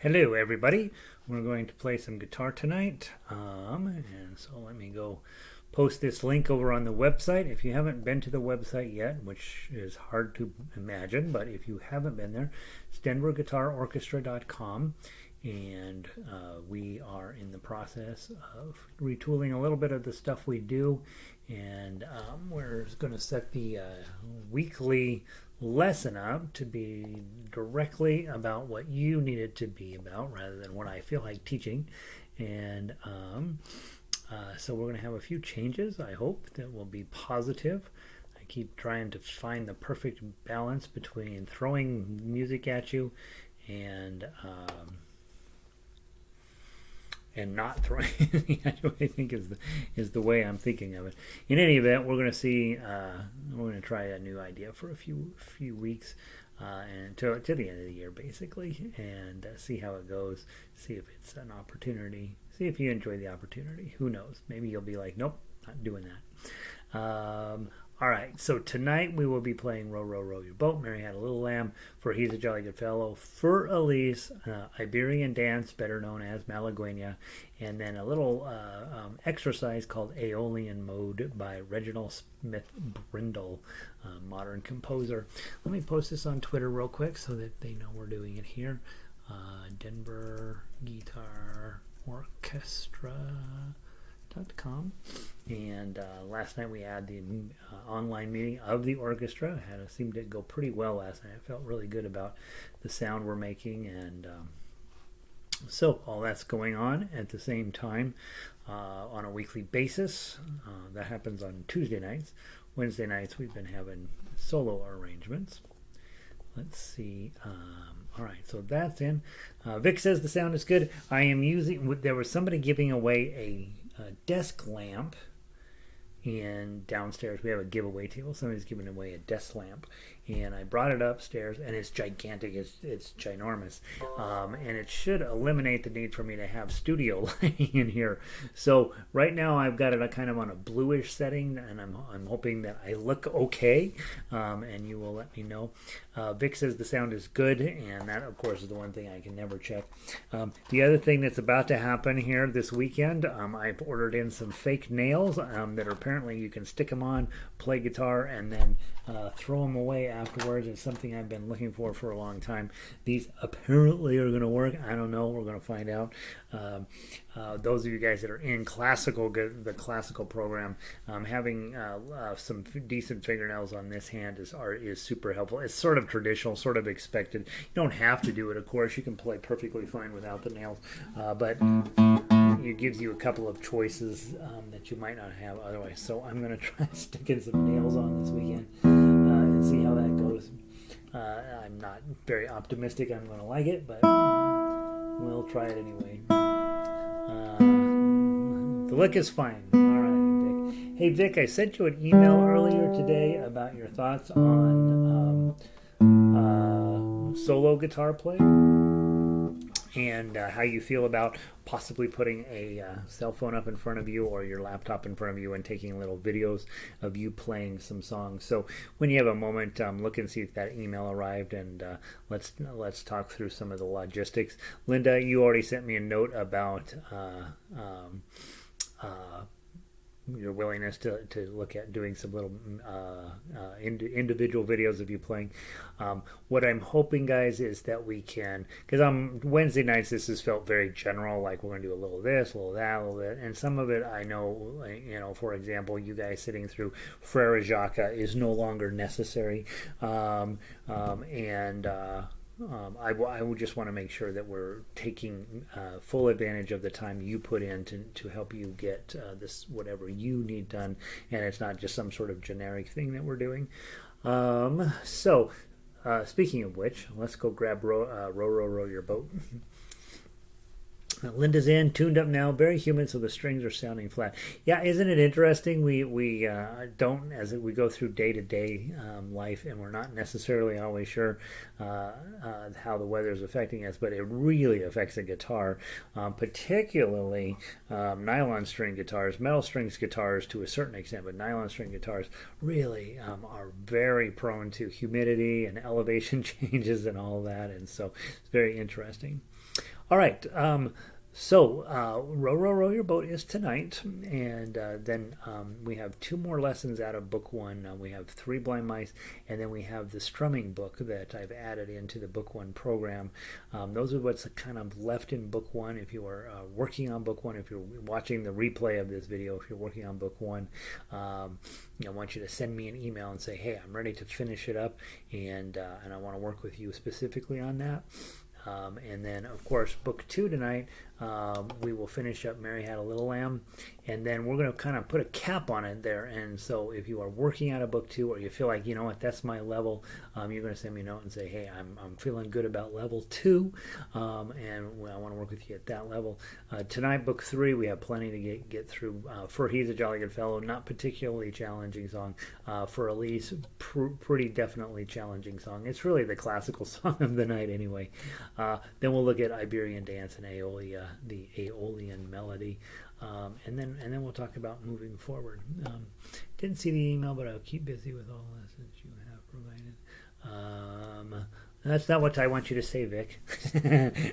Hello everybody, we're going to play some guitar tonight, and so let me go post this link over on the website. If you haven't been to the website yet, which is hard to imagine, but if you haven't been there, it's denverguitarorchestra.com, and we are in the process of retooling a little bit of the stuff we do, and we're going to set the weekly lesson up to be directly about what you need it to be about rather than what I feel like teaching. And so we're going to have a few changes, I hope, that will be positive. I keep trying to find the perfect balance between throwing music at you and not throwing anything at you, I think is the way I'm thinking of it. In any event, we're going to see. We're going to try a new idea for a few weeks, and to the end of the year, basically, and see how it goes. See if it's an opportunity. See if you enjoy the opportunity. Who knows? Maybe you'll be like, nope, not doing that. All right, so tonight we will be playing Row, Row, Row Your Boat, Mary Had a Little Lamb, For He's a Jolly Good Fellow, Für Elise, Iberian Dance, better known as Malaguena, and then a little exercise called Aeolian Mode by Reginald Smith Brindle, modern composer. Let me post this on Twitter real quick so that they know we're doing it here. Denver Guitar Orchestra.com, and last night we had the online meeting of the orchestra. It seemed to go pretty well last night. I felt really good about the sound we're making, and so all that's going on at the same time on a weekly basis. That happens on Tuesday nights. Wednesday nights we've been having solo arrangements. Let's see. All right, so that's in. Vic says the sound is good. I am using. There was somebody giving away a desk lamp, and downstairs we have a giveaway table. Somebody's giving away a desk lamp, and I brought it upstairs, and it's gigantic. It's ginormous, and it should eliminate the need for me to have studio lighting in here. So right now I've got it kind of on a bluish setting, and I'm hoping that I look okay, and you will let me know. Vic says the sound is good, and that of course is the one thing I can never check. The other thing that's about to happen here this weekend, I've ordered in some fake nails that are apparently you can stick them on, play guitar, and then throw them away afterwards. It's something I've been looking for a long time. These apparently are going to work. I don't know. We're going to find out. Those of you guys that are in the classical program, having some decent fingernails on this hand is super helpful. It's sort of traditional, sort of expected. You don't have to do it, of course. You can play perfectly fine without the nails, but it gives you a couple of choices that you might not have otherwise. So I'm going to try sticking some nails on this weekend and see how that goes. I'm not very optimistic I'm going to like it, but we'll try it anyway. The look is fine. All right, Vic. Hey, Vic, I sent you an email earlier today about your thoughts on solo guitar playing and how you feel about possibly putting a cell phone up in front of you or your laptop in front of you and taking little videos of you playing some songs. So when you have a moment, look and see if that email arrived, and let's talk through some of the logistics. Linda, you already sent me a note about your willingness to look at doing some little individual videos of you playing. What I'm hoping, guys, is that we can, because on Wednesday nights this has felt very general, like we're going to do a little this, a little that, a little bit, and some of it I know, for example, you guys sitting through Frere Jacques is no longer necessary, I would just want to make sure that we're taking full advantage of the time you put in to help you get this whatever you need done, and it's not just some sort of generic thing that we're doing. So speaking of which, let's go grab Row, Row Your Boat. Linda's in, tuned up now, very humid, so the strings are sounding flat. Yeah, isn't it interesting? We don't, as we go through day-to-day life, and we're not necessarily always sure how the weather is affecting us, but it really affects the guitar, particularly nylon string guitars, metal strings guitars to a certain extent, but nylon string guitars really are very prone to humidity and elevation changes and all that, and so it's very interesting. All right. So, Row, Row, Row Your Boat is tonight, and then we have 2 more lessons out of book 1. We have 3 Blind Mice, and then we have the Strumming book that I've added into the book 1 program. Those are what's kind of left in book 1. If you are working on book 1, if you're watching the replay of this video, if you're working on book 1, I want you to send me an email and say, hey, I'm ready to finish it up, and I want to work with you specifically on that. And then, of course, book 2 tonight, we will finish up Mary Had a Little Lamb, and then we're going to kind of put a cap on it there. And so if you are working out of book 2, or you feel like, you know what, that's my level, you're going to send me a note and say, hey, I'm feeling good about level 2, and I want to work with you at that level. Tonight, book 3, we have plenty to get through. For He's a Jolly Good Fellow, not particularly challenging song. For Elise, pretty definitely challenging song. It's really the classical song of the night anyway. Then we'll look at Iberian Dance and the Aeolian Melody, and then we'll talk about moving forward. Didn't see the email, but I'll keep busy with all lessons you have provided. That's not what I want you to say, Vic.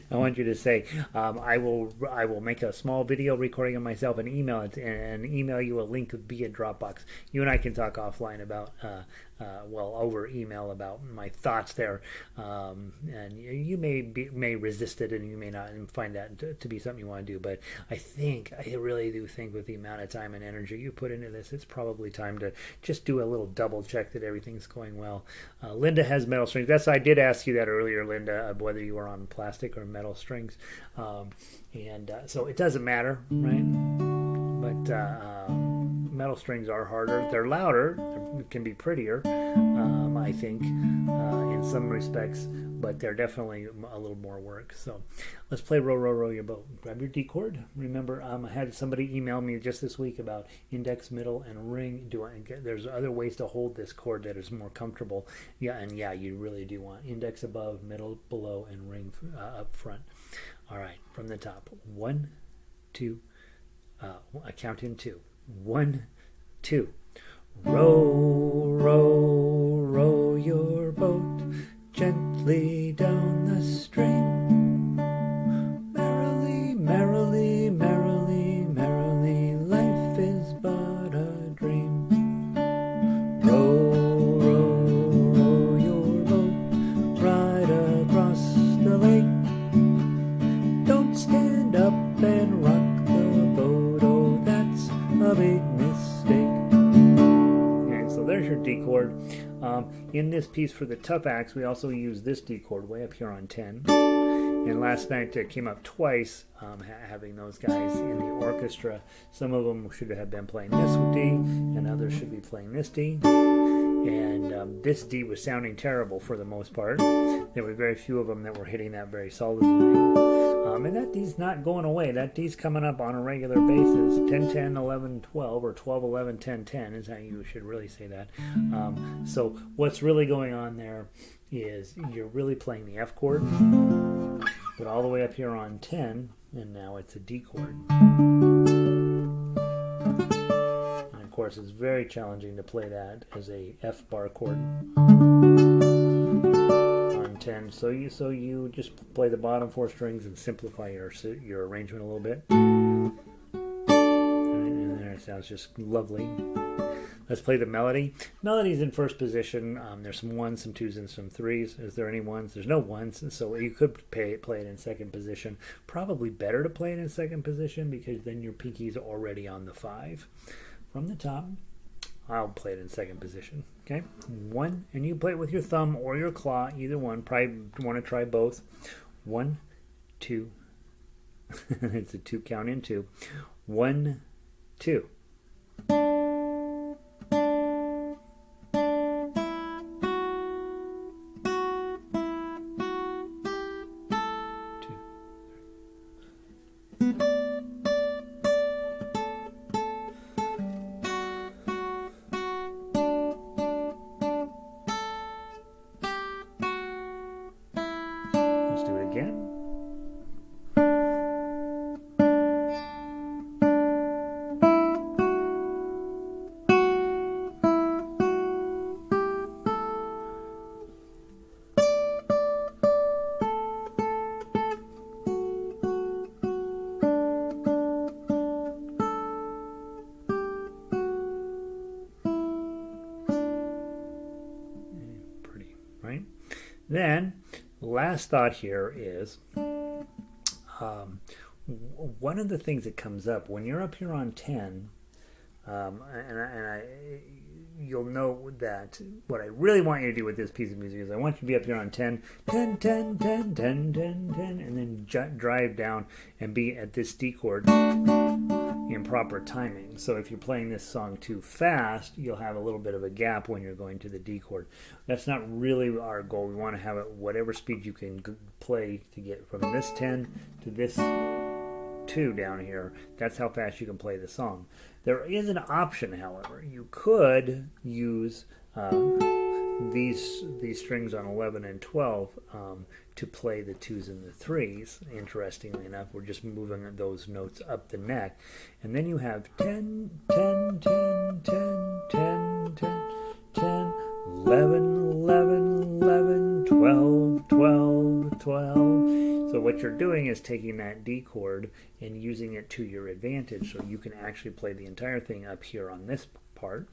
I want you to say, I will make a small video recording of myself and email it, and email you a link via Dropbox. You and I can talk offline about, over email about my thoughts there. And you may resist it, and you may not find that to be something you want to do. But I really do think with the amount of time and energy you put into this, it's probably time to just do a little double check that everything's going well. Linda has metal strings. I did ask you that earlier, Linda, of whether you were on plastic or metal strings. So it doesn't matter, right? But metal strings are harder. They're louder. They can be prettier, I think, in some respects, but they're definitely a little more work. So let's play Row, Row, Row Your Boat. Grab your D chord. Remember, I had somebody email me just this week about index, middle, and ring. There's other ways to hold this chord that is more comfortable. You really do want index above, middle below, and ring up front. All right, from the top. 1, 2, I count in 2. 1, 2. Row, row, row your boat gently down the stream. Merrily, merrily, merrily, merrily, life is but a dream. Row, row, row your boat right across the lake. Don't stand up and rock the boat, oh, that's a big mistake. So there's your D chord. In this piece for the tough acts, we also use this D chord way up here on 10. And last night it came up twice, having those guys in the orchestra. Some of them should have been playing this D, and others should be playing this D. And this D was sounding terrible for the most part. There were very few of them that were hitting that very solidly. And that D's not going away. That D's coming up on a regular basis. 10, 10, 11, 12, or 12, 11, 10, 10 is how you should really say that. So what's really going on there is you're really playing the F chord, but all the way up here on 10, and now it's a D chord. And of course, it's very challenging to play that as a F bar chord on 10. So you just play the bottom 4 strings and simplify your arrangement a little bit. And there it sounds just lovely. Let's play the melody. Melody's in first position. There's some 1s, some 2s, and some 3s. Is there any 1s? There's no 1s, so you could play it in second position. Probably better to play it in second position because then your pinky's already on the 5. From the top, I'll play it in second position. Okay, 1, and you play it with your thumb or your claw, either one. Probably want to try both. 1, 2. It's a 2 count in 2. 1, 2. Let's do it again. Then, last thought here is one of the things that comes up when you're up here on 10, you'll know that what I really want you to do with this piece of music is I want you to be up here on 10, 10, 10, 10, 10, 10, 10, and then drive down and be at this D chord in proper timing. So if you're playing this song too fast, you'll have a little bit of a gap when you're going to the D chord. That's not really our goal. We want to have it whatever speed you can play to get from this 10 to this 2 down here. That's how fast you can play the song. There is an option, however. You could use these strings on 11 and 12 to play the 2s and the 3s. Interestingly enough, we're just moving those notes up the neck. And then you have 10, 10, 10, 10, 10, 10, 10, 11, 11, 11, 12, 12, 12. So what you're doing is taking that D chord and using it to your advantage, so you can actually play the entire thing up here on this part.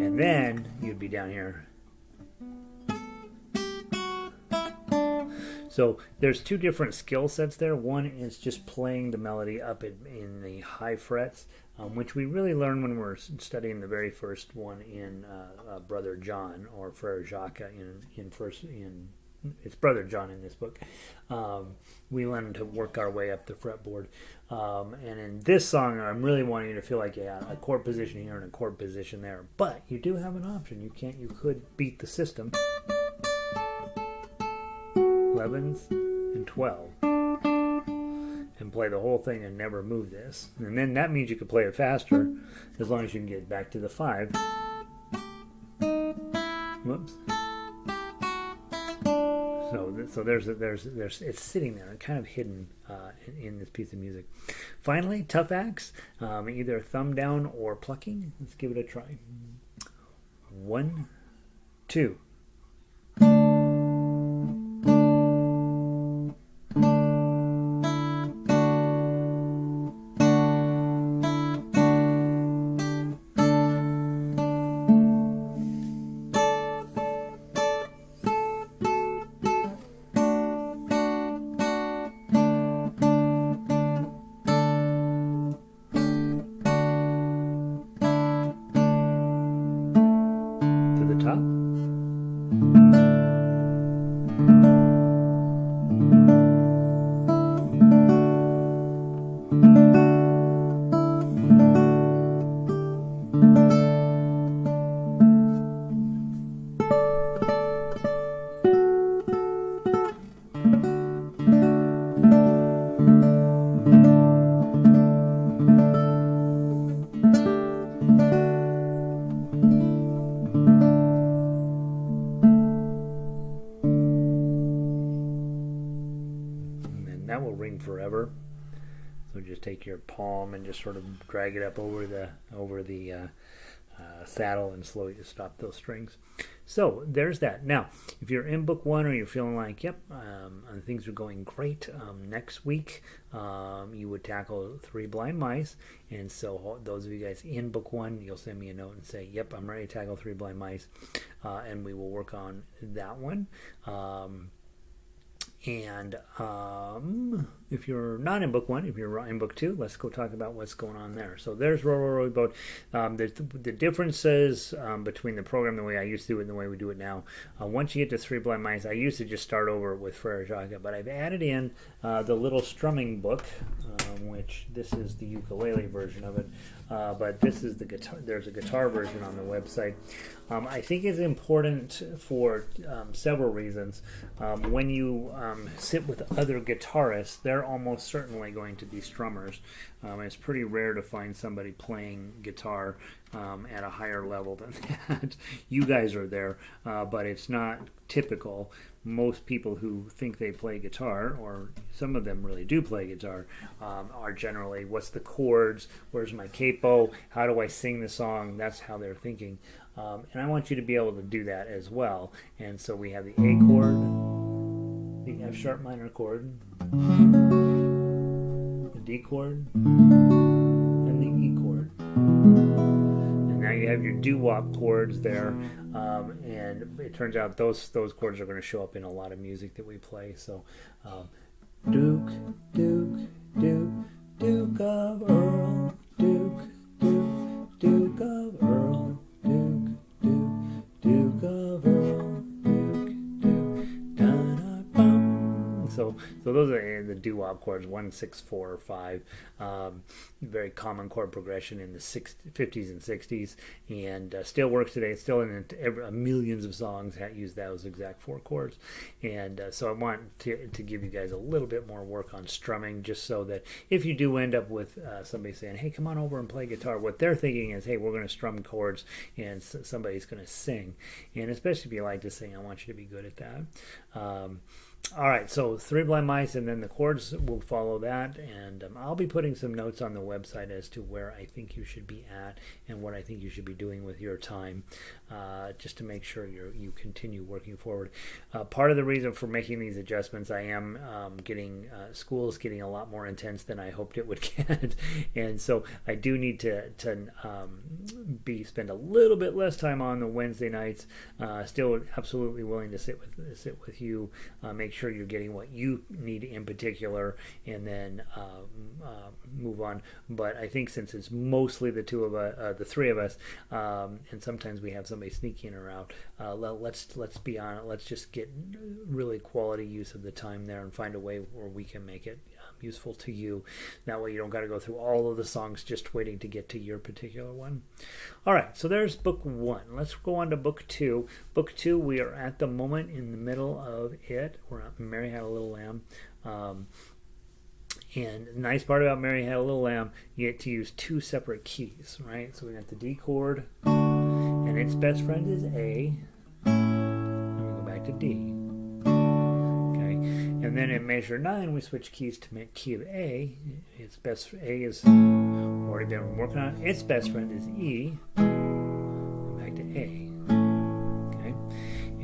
And then you'd be down here. So there's two different skill sets there. One is just playing the melody up in the high frets, which we really learn when we're studying the very first one in Brother John, or Frère Jacques it's Brother John in this book. We learn to work our way up the fretboard. And in this song, I'm really wanting you to feel like you have a chord position here and a chord position there. But you do have an option. You could beat the system. 11s and 12, and play the whole thing and never move this. And then that means you can play it faster as long as you can get back to the 5. Whoops. So there's it's sitting there, kind of hidden in this piece of music. Finally, tough acts, either thumb down or plucking. Let's give it a try. 1, 2. Forever. So just take your palm and just sort of drag it up over the saddle and slowly just stop those strings. So there's that. Now, if you're in book 1 or you're feeling like, yep, things are going great, next week you would tackle 3 Blind Mice. And so those of you guys in book 1, you'll send me a note and say, yep, I'm ready to tackle 3 Blind Mice, and we will work on that one. And if you're not in book 1, if you're in book 2, let's go talk about what's going on there. So there's Row, Row, Row Boat. The differences between the program, the way I used to do it and the way we do it now. Once you get to 3 Blind Mice, I used to just start over with Frère Jacques, but I've added in the little strumming book, which this is the ukulele version of it. But this is the guitar. There's a guitar version on the website. I think it's important for several reasons. When you sit with other guitarists, they're almost certainly going to be strummers. It's pretty rare to find somebody playing guitar at a higher level than that. You guys are there, but it's not typical. Most people who think they play guitar, or some of them really do play guitar, are generally, what's the chords, where's my capo, how do I sing the song? That's how they're thinking. And I want you to be able to do that as well. And so we have the A chord, the F sharp minor chord, the D chord, and the E chord. And now you you have your doo-wop chords there, and it turns out those chords are going to show up in a lot of music that we play. So Duke, Duke, Duke, Duke of Earl, Duke, Duke, Duke of Earl, Duke, Duke, Duke of Earl, Duke, Duke, da-da-bum. So those are the doo-wop chords, 1, 6, 4, 5. Very common chord progression in the 50s and 60s, and still works today. It's still in millions of songs that use those exact 4 chords. And so I want to give you guys a little bit more work on strumming, just so that if you do end up with somebody saying, hey, come on over and play guitar, what they're thinking is, hey, we're going to strum chords and somebody's going to sing. And especially if you like to sing, I want you to be good at that. All right, so 3 Blind Mice, and then the chords will follow that, and I'll be putting some notes on the website as to where I think you should be at and what I think you should be doing with your time, just to make sure you continue working forward. Part of the reason for making these adjustments, I am getting school's getting a lot more intense than I hoped it would get, and so I do need to spend a little bit less time on the Wednesday nights. Still absolutely willing to sit with you, make sure you're getting what you need in particular, and then move on. But I think since it's mostly the 3 of us, and sometimes we have somebody sneak in or out, let's be on it. Let's just get really quality use of the time there and find a way where we can make it useful to you. That way you don't got to go through all of the songs just waiting to get to your particular one. All right, so there's book 1. Let's go on to book 2. Book 2, we are at the moment in the middle of it. We're at Mary Had a Little Lamb. And the nice part about Mary Had a Little Lamb, you get to use 2 separate keys, right? So we got the D chord, and its best friend is A, and we go back to D. And then in measure 9, we switch keys to make key of A. Its best A is already been working on. Its best friend is E. And back to A. Okay.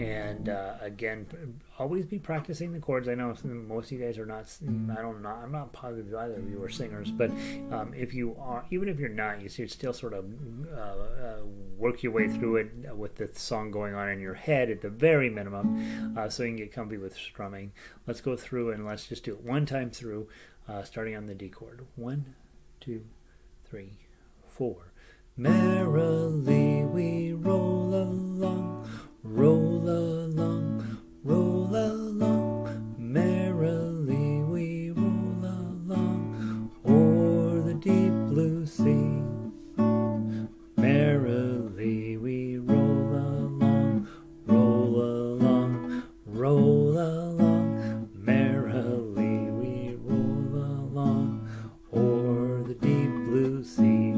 And again, always be practicing the chords. I know most of you guys are not. I'm not positive either of you are singers, but if you are, even if you're not, you should still sort of work your way through it with the song going on in your head at the very minimum, so you can get comfy with strumming. Let's go through and let's just do it one time through, starting on the D chord. 1, 2, 3, 4. Merrily we roll along, roll along, roll along. Merrily we roll along o'er the deep blue sea. Merrily we roll along, roll along, roll along. Merrily we roll along o'er the deep blue sea.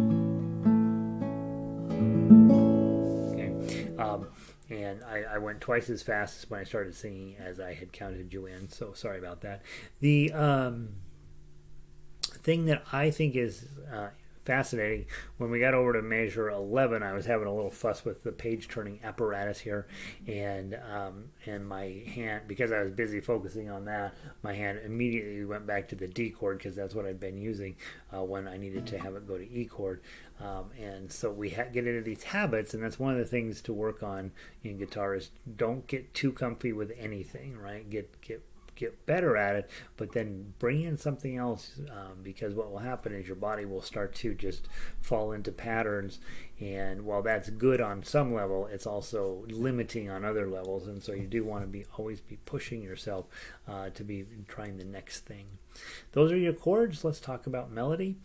And I went twice as fast when I started singing as I had counted you in, so sorry about that. The thing that I think is fascinating, when we got over to measure 11, I was having a little fuss with the page turning apparatus here, and my hand, because I was busy focusing on that, my hand immediately went back to the D chord, because that's what I'd been using when I needed to have it go to E chord. And so we get into these habits, and that's one of the things to work on in guitar is don't get too comfy with anything, right? Get better at it, but then bring in something else, because what will happen is your body will start to just fall into patterns, and while that's good on some level, it's also limiting on other levels, and so you do want to always be pushing yourself to be trying the next thing. Those are your chords. Let's talk about melody.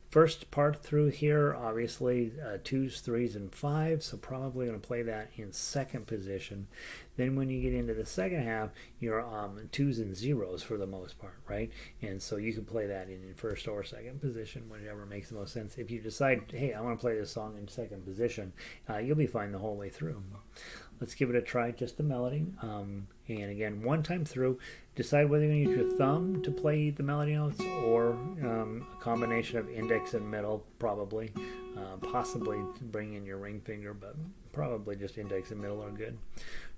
First part through here, obviously 2s, 3s, and 5s, so probably going to play that in second position. Then when you get into the second half, you're 2s and 0s for the most part, right? And so you can play that in first or second position, whatever makes the most sense. If you decide, hey, I want to play this song in second position, you'll be fine the whole way through. Let's give it a try, just the melody. And again, one time through, decide whether you're going to use your thumb to play the melody notes or a combination of index and middle, probably. Possibly bring in your ring finger, but probably just index and middle are good.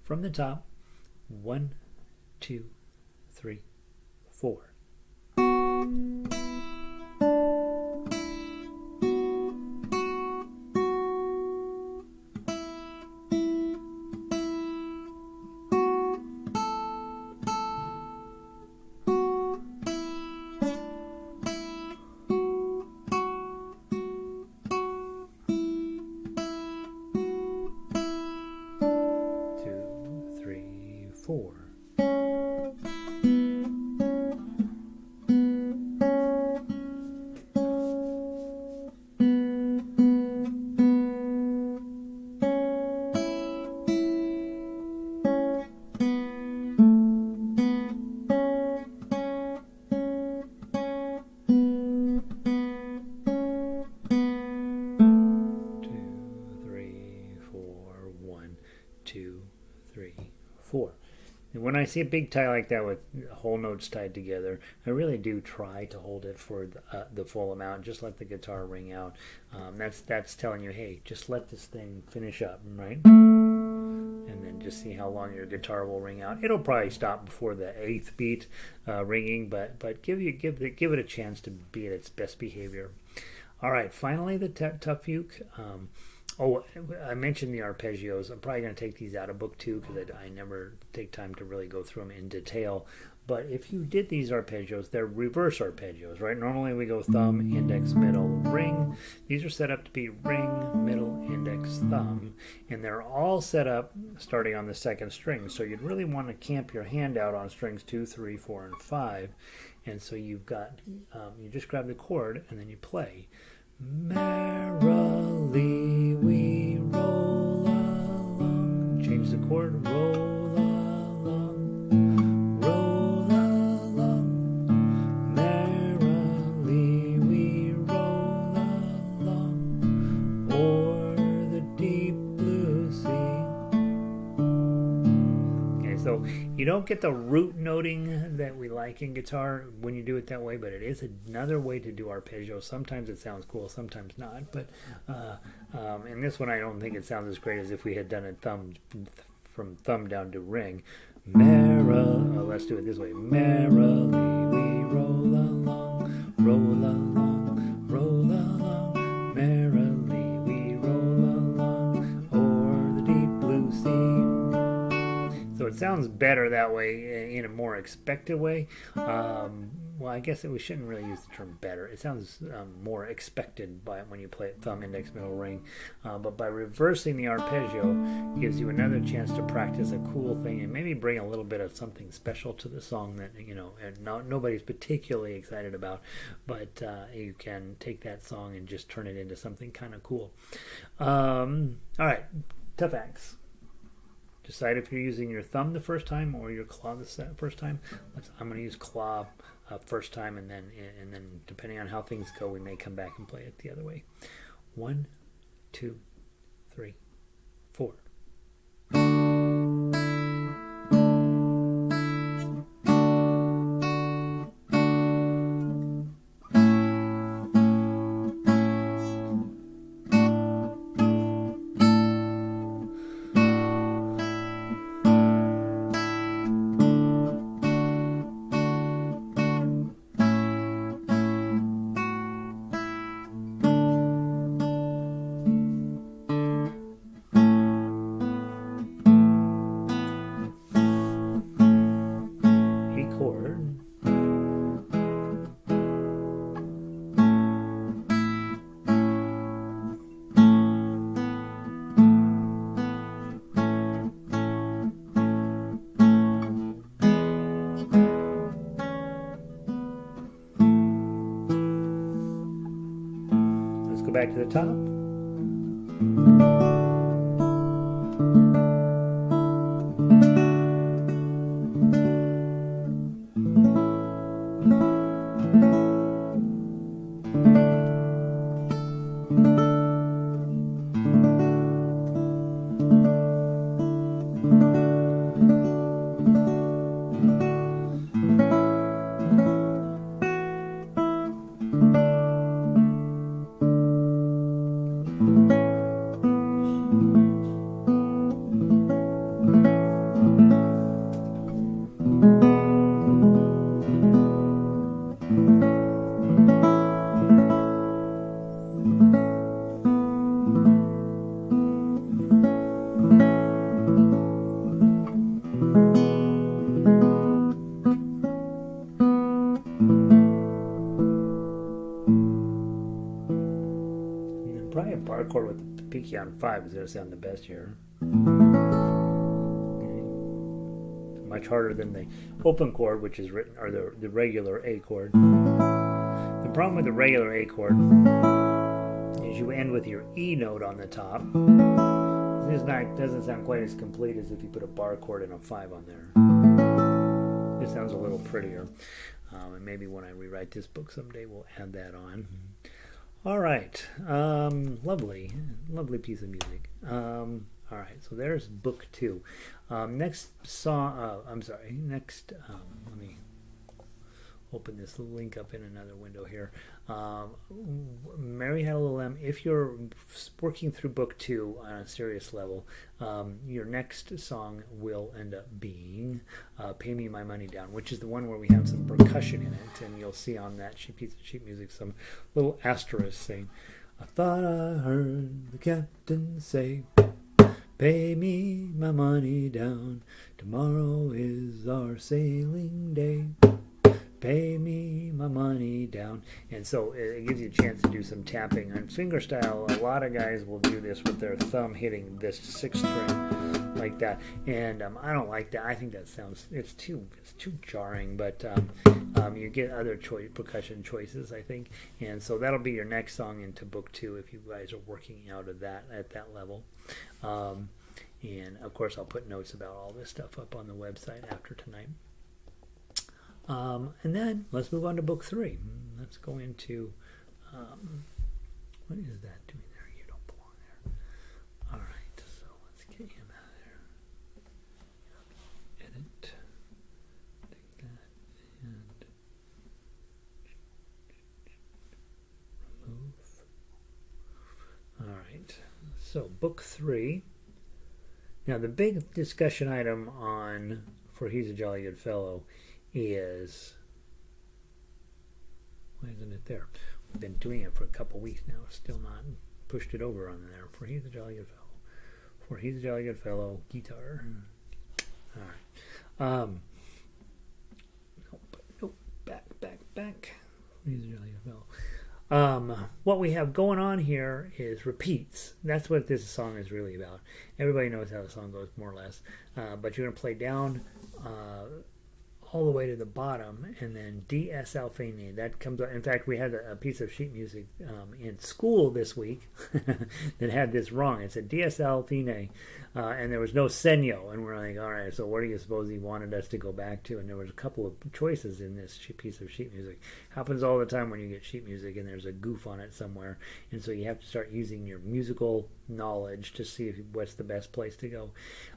From the top, 1, 2, 3, 4. 4. And when I see a big tie like that with whole notes tied together, I really do try to hold it for the full amount. Just let the guitar ring out. That's telling you, hey, just let this thing finish up, right? And then just see how long your guitar will ring out. It'll probably stop before the 8th beat ringing, but give it a chance to be at its best behavior. All right, finally the tough uke. Oh, I mentioned the arpeggios. I'm probably going to take these out of book 2 because I never take time to really go through them in detail. But if you did these arpeggios, they're reverse arpeggios, right? Normally we go thumb, index, middle, ring. These are set up to be ring, middle, index, thumb. And they're all set up starting on the 2nd string. So you'd really want to camp your hand out on strings 2, 3, 4, and 5. And so you've got, you just grab the chord and then you play. Merrily we roll along. Change the chord. Roll along. Roll along. Merrily we roll along. O'er the deep blue sea. Okay, so you don't get the root noting that we like in guitar when you do it that way, but it is another way to do arpeggio. Sometimes it sounds cool, sometimes not. But in this one, I don't think it sounds as great as if we had done it from thumb down to ring. Let's do it this way. Merrily we roll along, roll along, roll along. Merrily we roll along o'er the deep blue sea. So it sounds better that way, in a more expected way. Well, I guess we shouldn't really use the term better. It sounds more expected when you play it thumb, index, middle, ring. But by reversing the arpeggio, gives you another chance to practice a cool thing and maybe bring a little bit of something special to the song that and nobody's particularly excited about. But you can take that song and just turn it into something kind of cool. All right, tough acts. Decide if you're using your thumb the first time or your claw the first time. I'm going to use claw first time, and then depending on how things go, we may come back and play it the other way. 1, 2, 3, 4. Back to the top. Probably a bar chord with the pinky on 5 is going to sound the best here. Okay. much harder than the open chord, which is written, or the regular A chord. The problem with the regular A chord is you end with your E note on the top. Doesn't sound quite as complete as if you put a bar chord and a 5 on there. It sounds a little prettier. And maybe when I rewrite this book someday, we'll add that on. All right. Lovely piece of music. All right, so there's book 2. Next song, let me open this link up in another window here. Mary Had a Little Lamb. If you're working through book 2 on a serious level, your next song will end up being Pay Me My Money Down, which is the one where we have some percussion in it, and you'll see on that piece of sheet music some little asterisk saying, I thought I heard the captain say, pay me my money down, tomorrow is our sailing day. Pay me my money down. And so it gives you a chance to do some tapping. On fingerstyle, a lot of guys will do this with their thumb hitting this 6th string like that. And I don't like that. I think that sounds, it's too jarring, but you get other percussion choices, I think. And so that'll be your next song into book 2 if you guys are working out of that at that level. And of course, I'll put notes about all this stuff up on the website after tonight. And then let's move on to book 3. Let's go into what is that doing there? You don't belong there. All right, so let's get him out of there. Edit. Take that and remove. All right, so book 3. Now the big discussion item on For He's a Jolly Good Fellow is, why isn't it there? We've been doing it for a couple weeks now, still not pushed it over on there. For He's a Jolly Good Fellow. For He's a Jolly Good Fellow, guitar. All right. Nope, back. He's a Jolly Good Fellow. What we have going on here is repeats. That's what this song is really about. Everybody knows how the song goes, more or less. But you're going to play down all the way to the bottom, and then D, S, L, Fa, Na. That comes up. In fact, we had a piece of sheet music in school this week that had this wrong. It said D, S, L, Fa, Na, and there was no segno. And we're like, all right, so what do you suppose he wanted us to go back to? And there was a couple of choices in this piece of sheet music. Happens all the time when you get sheet music and there's a goof on it somewhere. And so you have to start using your musical knowledge to see what's the best place to go.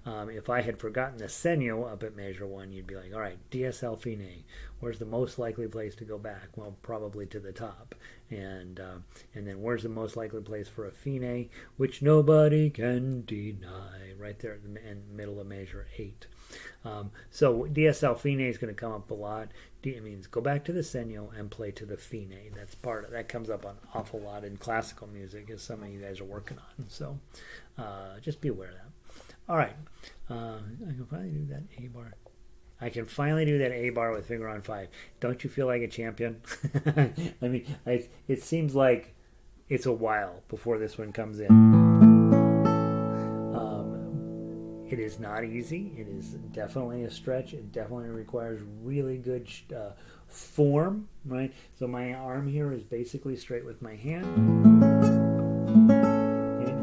If I had forgotten the segno up at measure 1, you'd be like, all right, DSL Fa, Na. Where's the most likely place to go back? Well, probably to the top. And then where's the most likely place for a Fa, Na, which nobody can deny? Right there in the middle of measure 8. So DSL Fa, Na is going to come up a lot. It means go back to the segno and play to the Fa, Na. That's part of that. Comes up an awful lot in classical music, as some of you guys are working on. So just be aware of that. All right, I can finally do that A bar. I can finally do that A bar with finger on 5. Don't you feel like a champion? I mean, it seems like it's a while before this one comes in. It is not easy. It is definitely a stretch. It definitely requires really good form, right? So my arm here is basically straight with my hand.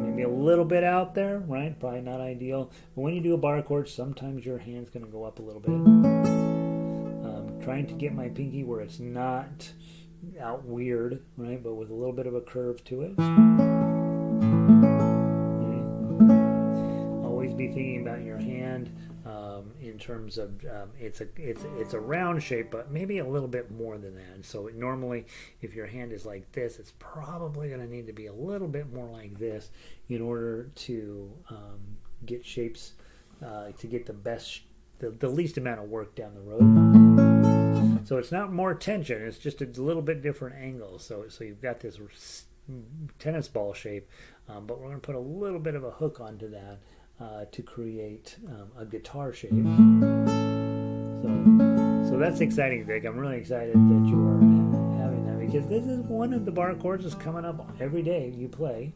Maybe a little bit out there, right? Probably not ideal. But when you do a bar chord, sometimes your hand's going to go up a little bit. Trying to get my pinky where it's not out weird, right? But with a little bit of a curve to it. Be thinking about your hand in terms of it's a round shape, but maybe a little bit more than that. So normally, if your hand is like this, it's probably going to need to be a little bit more like this in order to get shapes to get the least amount of work down the road. So it's not more tension; it's just a little bit different angle. So you've got this tennis ball shape, but we're going to put a little bit of a hook onto that. To create a guitar shape. So that's exciting, Vic. I'm really excited that you are having that, because this is one of the bar chords that's coming up every day you play.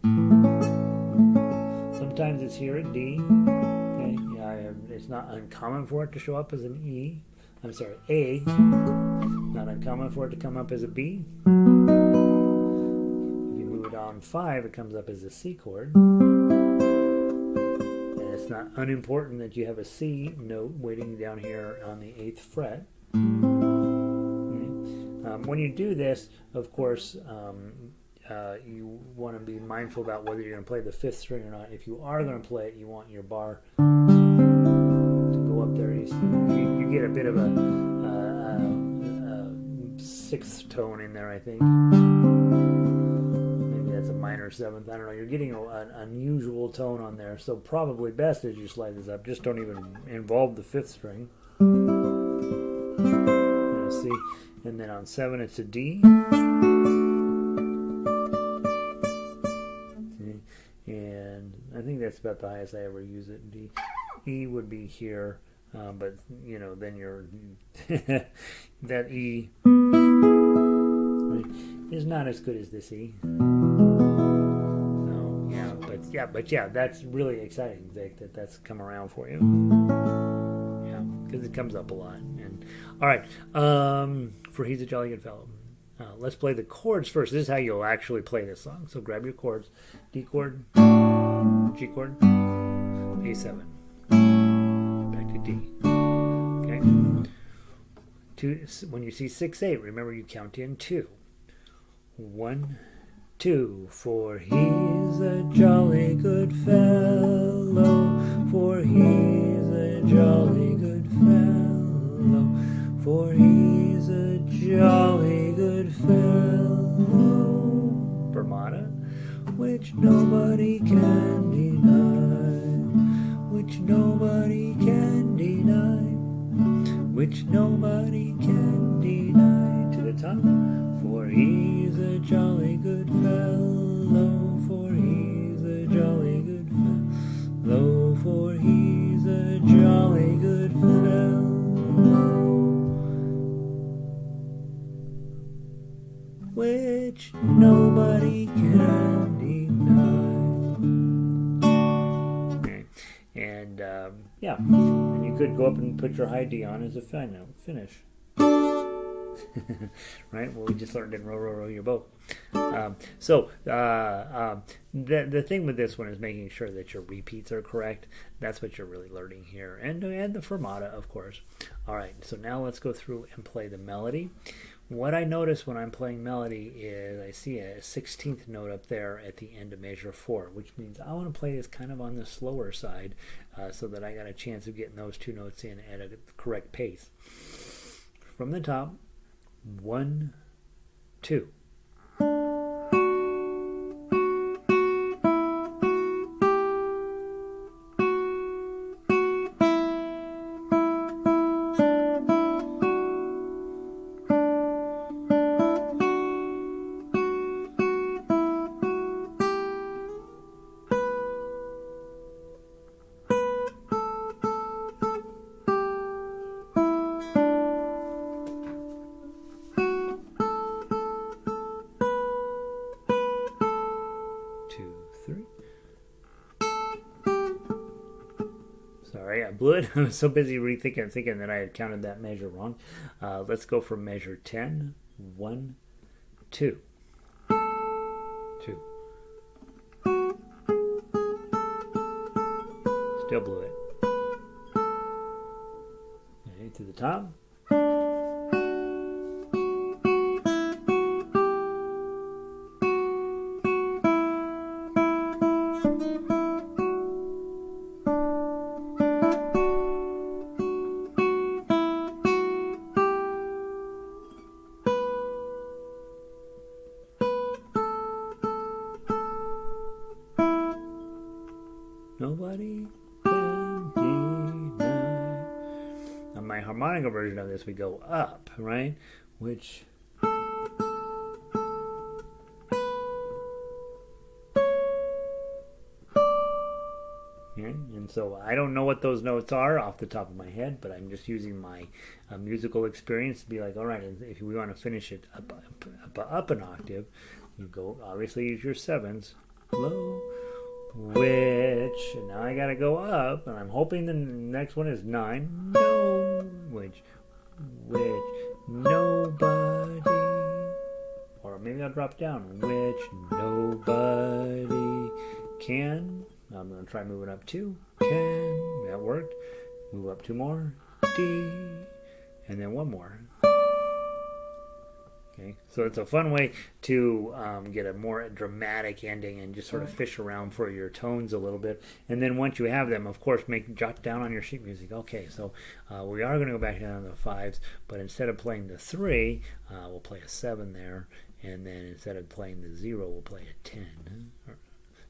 Sometimes it's here at D. Okay, yeah, it's not uncommon for it to show up as an E. I'm sorry, A. Not uncommon for it to come up as a B. If you move it on 5, it comes up as a C chord. And it's not unimportant that you have a C note waiting down here on the 8th fret. When you do this, of course, you want to be mindful about whether you're going to play the 5th string or not. If you are going to play it, you want your bar to go up there. You get a bit of a 6th tone in there, I think. Maybe that's a minor 7th. I don't know. You're getting an unusual tone on there. So probably best as you slide this up, just don't even involve the 5th string. C, and then on 7 it's a D. And I think that's about the highest I ever use it. D. E would be here, but you know, then you're that E is not as good as this E. So yeah, that's really exciting, Vic, that's come around for you. Yeah, because it comes up a lot. And all right, for He's a Jolly Good Fellow. Let's play the chords first. This is how you'll actually play this song. So grab your chords. D chord, G chord, A7. Back to D. Okay? When you see 6/8, remember you count in 2. 1, 2. For he's a jolly good fellow. For he's a jolly good fellow. For he's a jolly good fellow. Fermata, which nobody can deny, which nobody can deny, which nobody can deny. To the top. For he's a jolly good fellow. For he's a jolly good fellow. For he's a jolly good fellow. Which nobody can deny. Okay. And yeah, and you could go up and put your high D on as a final finish. Right? Well, we just learned in Row, Row, Row Your Boat. The thing with this one is making sure that your repeats are correct. That's what you're really learning here. And the fermata, of course. All right, so now let's go through and play the melody. What I notice when I'm playing melody is I see a 16th note up there at the end of measure 4, which means I want to play this kind of on the slower side so that I got a chance of getting those 2 notes in at a correct pace. From the top, 1, 2. Sorry, I blew it. I was so busy thinking that I had counted that measure wrong. Let's go for measure 10. 1, 2. 2. Still blew it. Okay, to the top. Nobody can deny. On my harmonica version of this, we go up, right? Which and so I don't know what those notes are off the top of my head, but I'm just using my musical experience to be like, all right, if we want to finish it up an octave, you go obviously use your 7s, low, which, and now I gotta go up, and I'm hoping the next one is 9. No, which, nobody, or maybe I'll drop down, which nobody can. I'm gonna try moving up 2, can, that worked. Move up 2 more, D, and then 1 more. Okay, so it's a fun way to get a more dramatic ending and just sort of fish around for your tones a little bit. And then once you have them, of course, jot down on your sheet music. Okay, so we are going to go back down to the 5s, but instead of playing the 3, we'll play a 7 there. And then instead of playing the 0, we'll play a 10.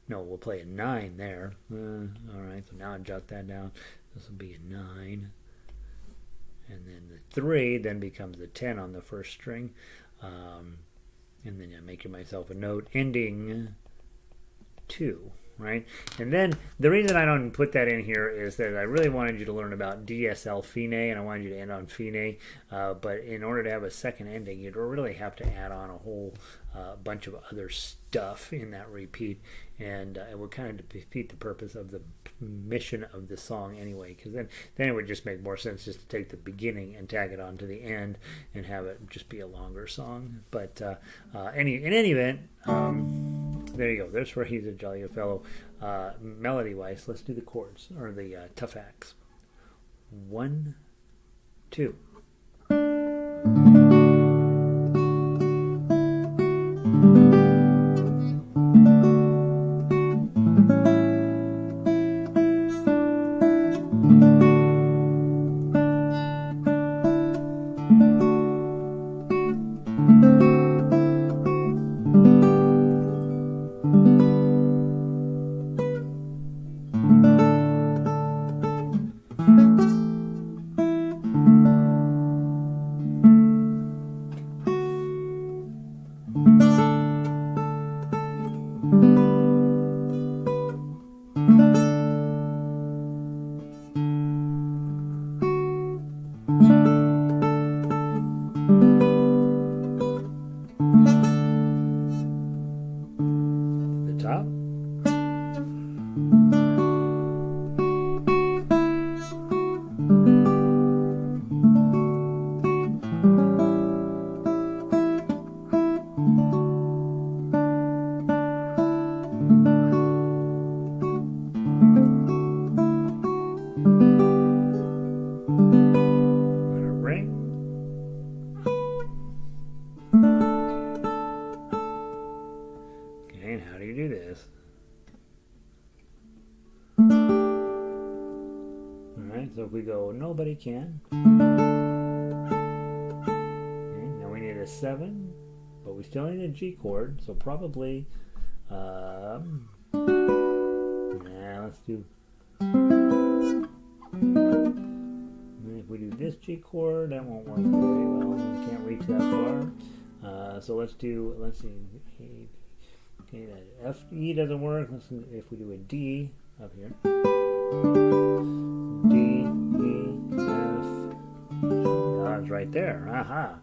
No, we'll play a 9 there. All right, so now I jot that down. This will be a 9. And then the 3 then becomes a 10 on the first string. And then I'm making myself a note ending 2, right? And then the reason I don't put that in here is that I really wanted you to learn about DSL fine, and I wanted you to end on fine. But in order to have a second ending, you'd really have to add on a whole bunch of other stuff in that repeat, and it would kind of defeat the purpose of the mission of the song anyway, because then it would just make more sense just to take the beginning and tag it on to the end and have it just be a longer song. But in any event, there you go. There's Where He's a Jolly Fellow. Melody wise, let's do the chords, or the tough acts. 1, 2. So if we go, nobody can. Okay, now we need a 7, but we still need a G chord, so probably, let's do, if we do this G chord, that won't work very well, we can't reach that far. So let's see, okay, that F, E doesn't work. Let's see if we do a D up here. D, E, F, it's right there. Aha.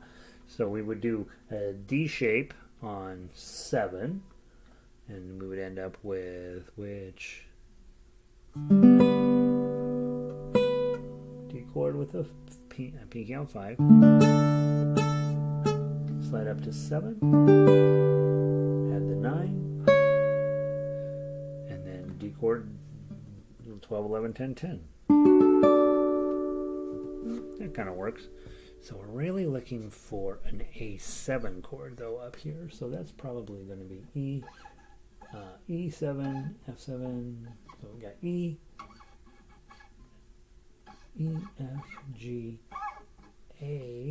So we would do a D shape on 7, and we would end up with which D chord with a pinky on 5. Slide up to 7. Add the 9, and then D chord 12, 11, 10, 10. That kind of works. So we're really looking for an A7 chord though up here. So that's probably going to be E, E7, F7. So we got E, E, F, G, A.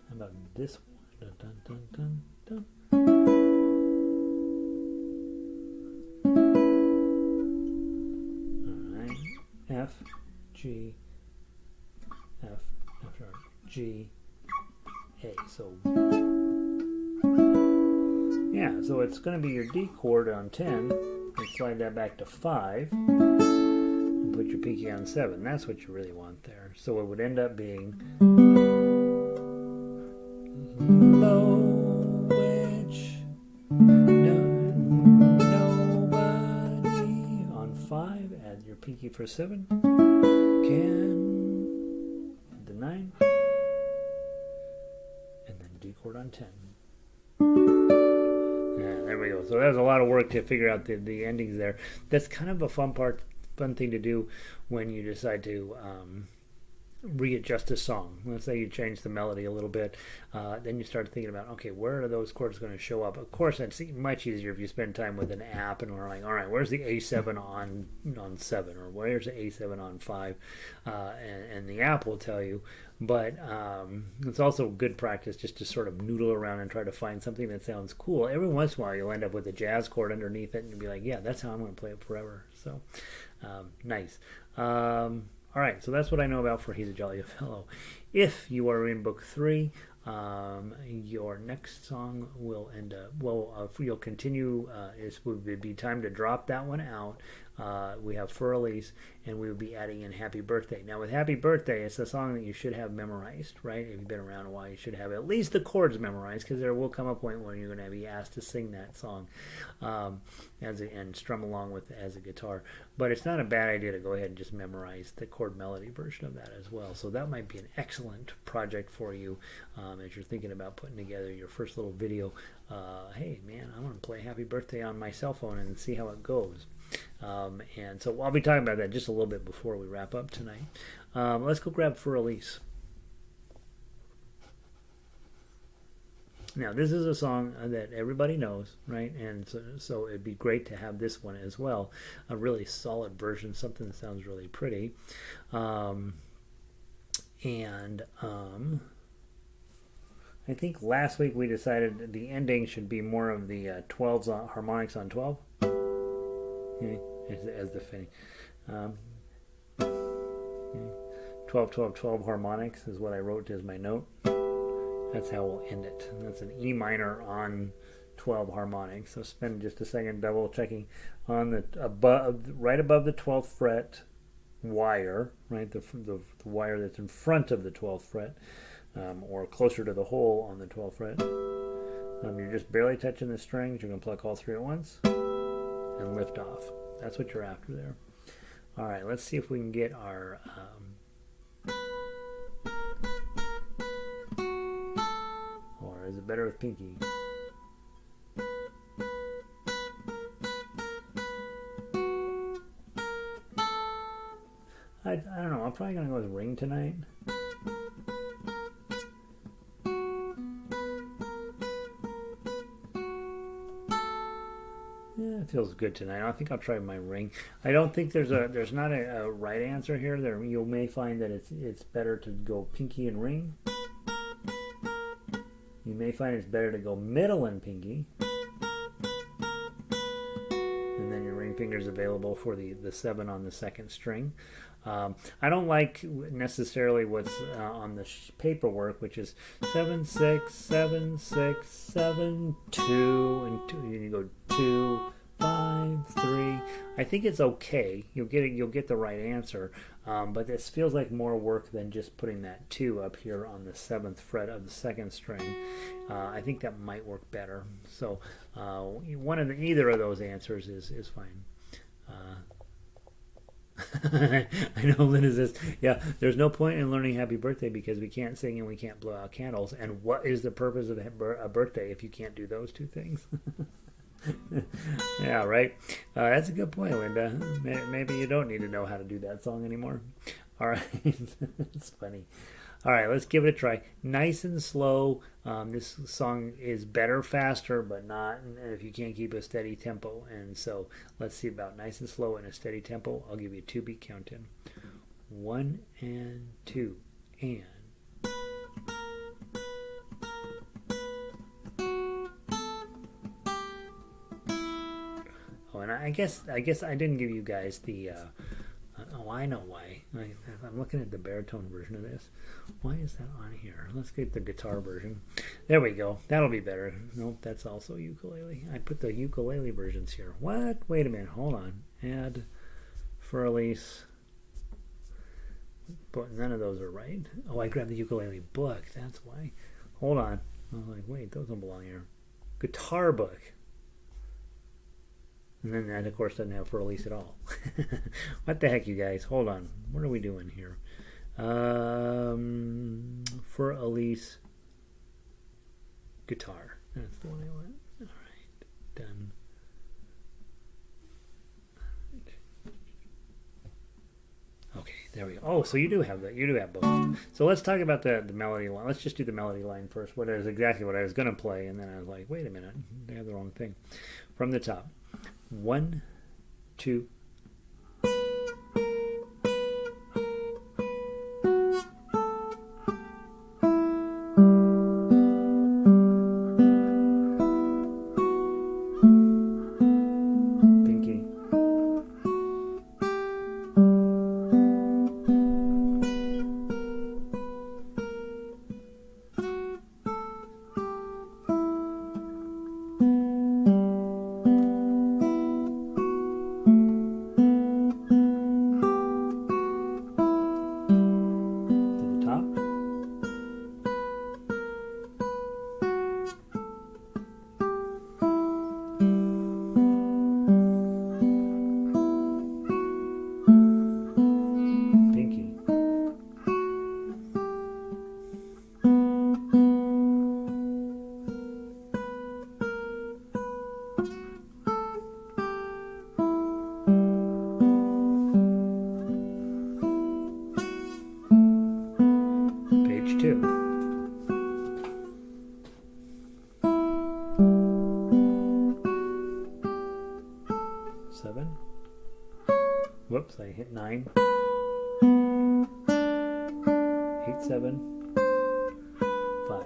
How about this one? Dun, dun, dun, dun, dun. F, G, F, G, A. So, yeah, so it's going to be your D chord on 10. And slide that back to 5. And put your pinky on 7. That's what you really want there. So it would end up being low, which nobody on 5. Add your pinky for 7. Can add the 9, and then D chord on 10. Yeah, there we go. So there's a lot of work to figure out the endings there. That's kind of a fun thing to do when you decide to readjust a song. Let's say you change the melody a little bit, then you start thinking about, okay, where are those chords going to show up? Of course, it's much easier if you spend time with an app and we're like, all right, where's the A7 on 7, or where's the A7 on 5, and the app will tell you. But it's also good practice just to sort of noodle around and try to find something that sounds cool. Every once in a while you'll end up with a jazz chord underneath it and you'll be like, yeah, that's how I'm going to play it forever. So nice. All right, so that's what I know about For He's a Jolly Fellow. If you are in Book 3, your next song will end up, you'll continue, it would be time to drop that one out. We have For Elise, and we will be adding in Happy Birthday. Now with Happy Birthday, it's a song that you should have memorized, right? If you've been around a while, you should have at least the chords memorized, because there will come a point when you're going to be asked to sing that song and strum along with as a guitar. But it's not a bad idea to go ahead and just memorize the chord melody version of that as well. So that might be an excellent project for you as you're thinking about putting together your first little video. Hey man, I want to play Happy Birthday on my cell phone and see how it goes. And so I'll be talking about that just a little bit before we wrap up tonight. Let's go grab For Elise. Now this is a song that everybody knows, right? And so it'd be great to have this one as well, a really solid version, something that sounds really pretty. I think last week we decided the ending should be more of the 12s on harmonics on 12. As the thing. 12, 12, 12 harmonics is what I wrote as my note. That's how we'll end it. And that's an E minor on 12 harmonics. So spend just a second double checking on the right above the 12th fret wire, right? The wire that's in front of the 12th fret, or closer to the hole on the 12th fret. You're just barely touching the strings. You're going to pluck all 3 at once and lift off. That's what you're after there. All right, let's see if we can get our or is it better with pinky? I don't know. I'm probably gonna go with ring tonight. It feels good tonight. I think I'll try my ring. I don't think there's not a right answer here. You may find that it's better to go pinky and ring. You may find it's better to go middle and pinky, and then your ring finger is available for the 7 on the 2nd string. I don't like necessarily what's on the paperwork, which is 7 6 7 6 7 2 and 2. You go 2 5 3. I think it's okay. You'll get the right answer, but this feels like more work than just putting that 2 up here on the 7th fret of the 2nd string. I think that might work better. So either of those answers is fine. I know Linda says, yeah, there's no point in learning Happy Birthday because we can't sing and we can't blow out candles. And what is the purpose of a birthday if you can't do those 2 things? Yeah, right. That's a good point, Linda. Maybe you don't need to know how to do that song anymore. All right. It's funny. All right, let's give it a try. Nice and slow. This song is better faster, but not if you can't keep a steady tempo. And so let's see about nice and slow and a steady tempo. I'll give you a 2-beat count in. 1 and 2 and. Oh, and I guess I didn't give you guys the. I know why. I'm looking at the baritone version of this. Why is that on here? Let's get the guitar version. There we go. That'll be better. Nope, that's also ukulele. I put the ukulele versions here. What? Wait a minute. Hold on. Add For Elise But none of those are right. Oh, I grabbed the ukulele book. That's why. Hold on. I was like, wait, those don't belong here. Guitar book. And then that, of course, doesn't have Für Elise at all. What the heck, you guys? Hold on. What are we doing here? Für Elise guitar. That's the one I want. All right. Done. Okay, there we go. Oh, so you do have that. You do have both. So let's talk about the melody line. Let's just do the melody line first. What is exactly what I was going to play, and then I was like, wait a minute, they have the wrong thing. From the top. 1, 2. Whoops, I hit 9. 8, 7, 5.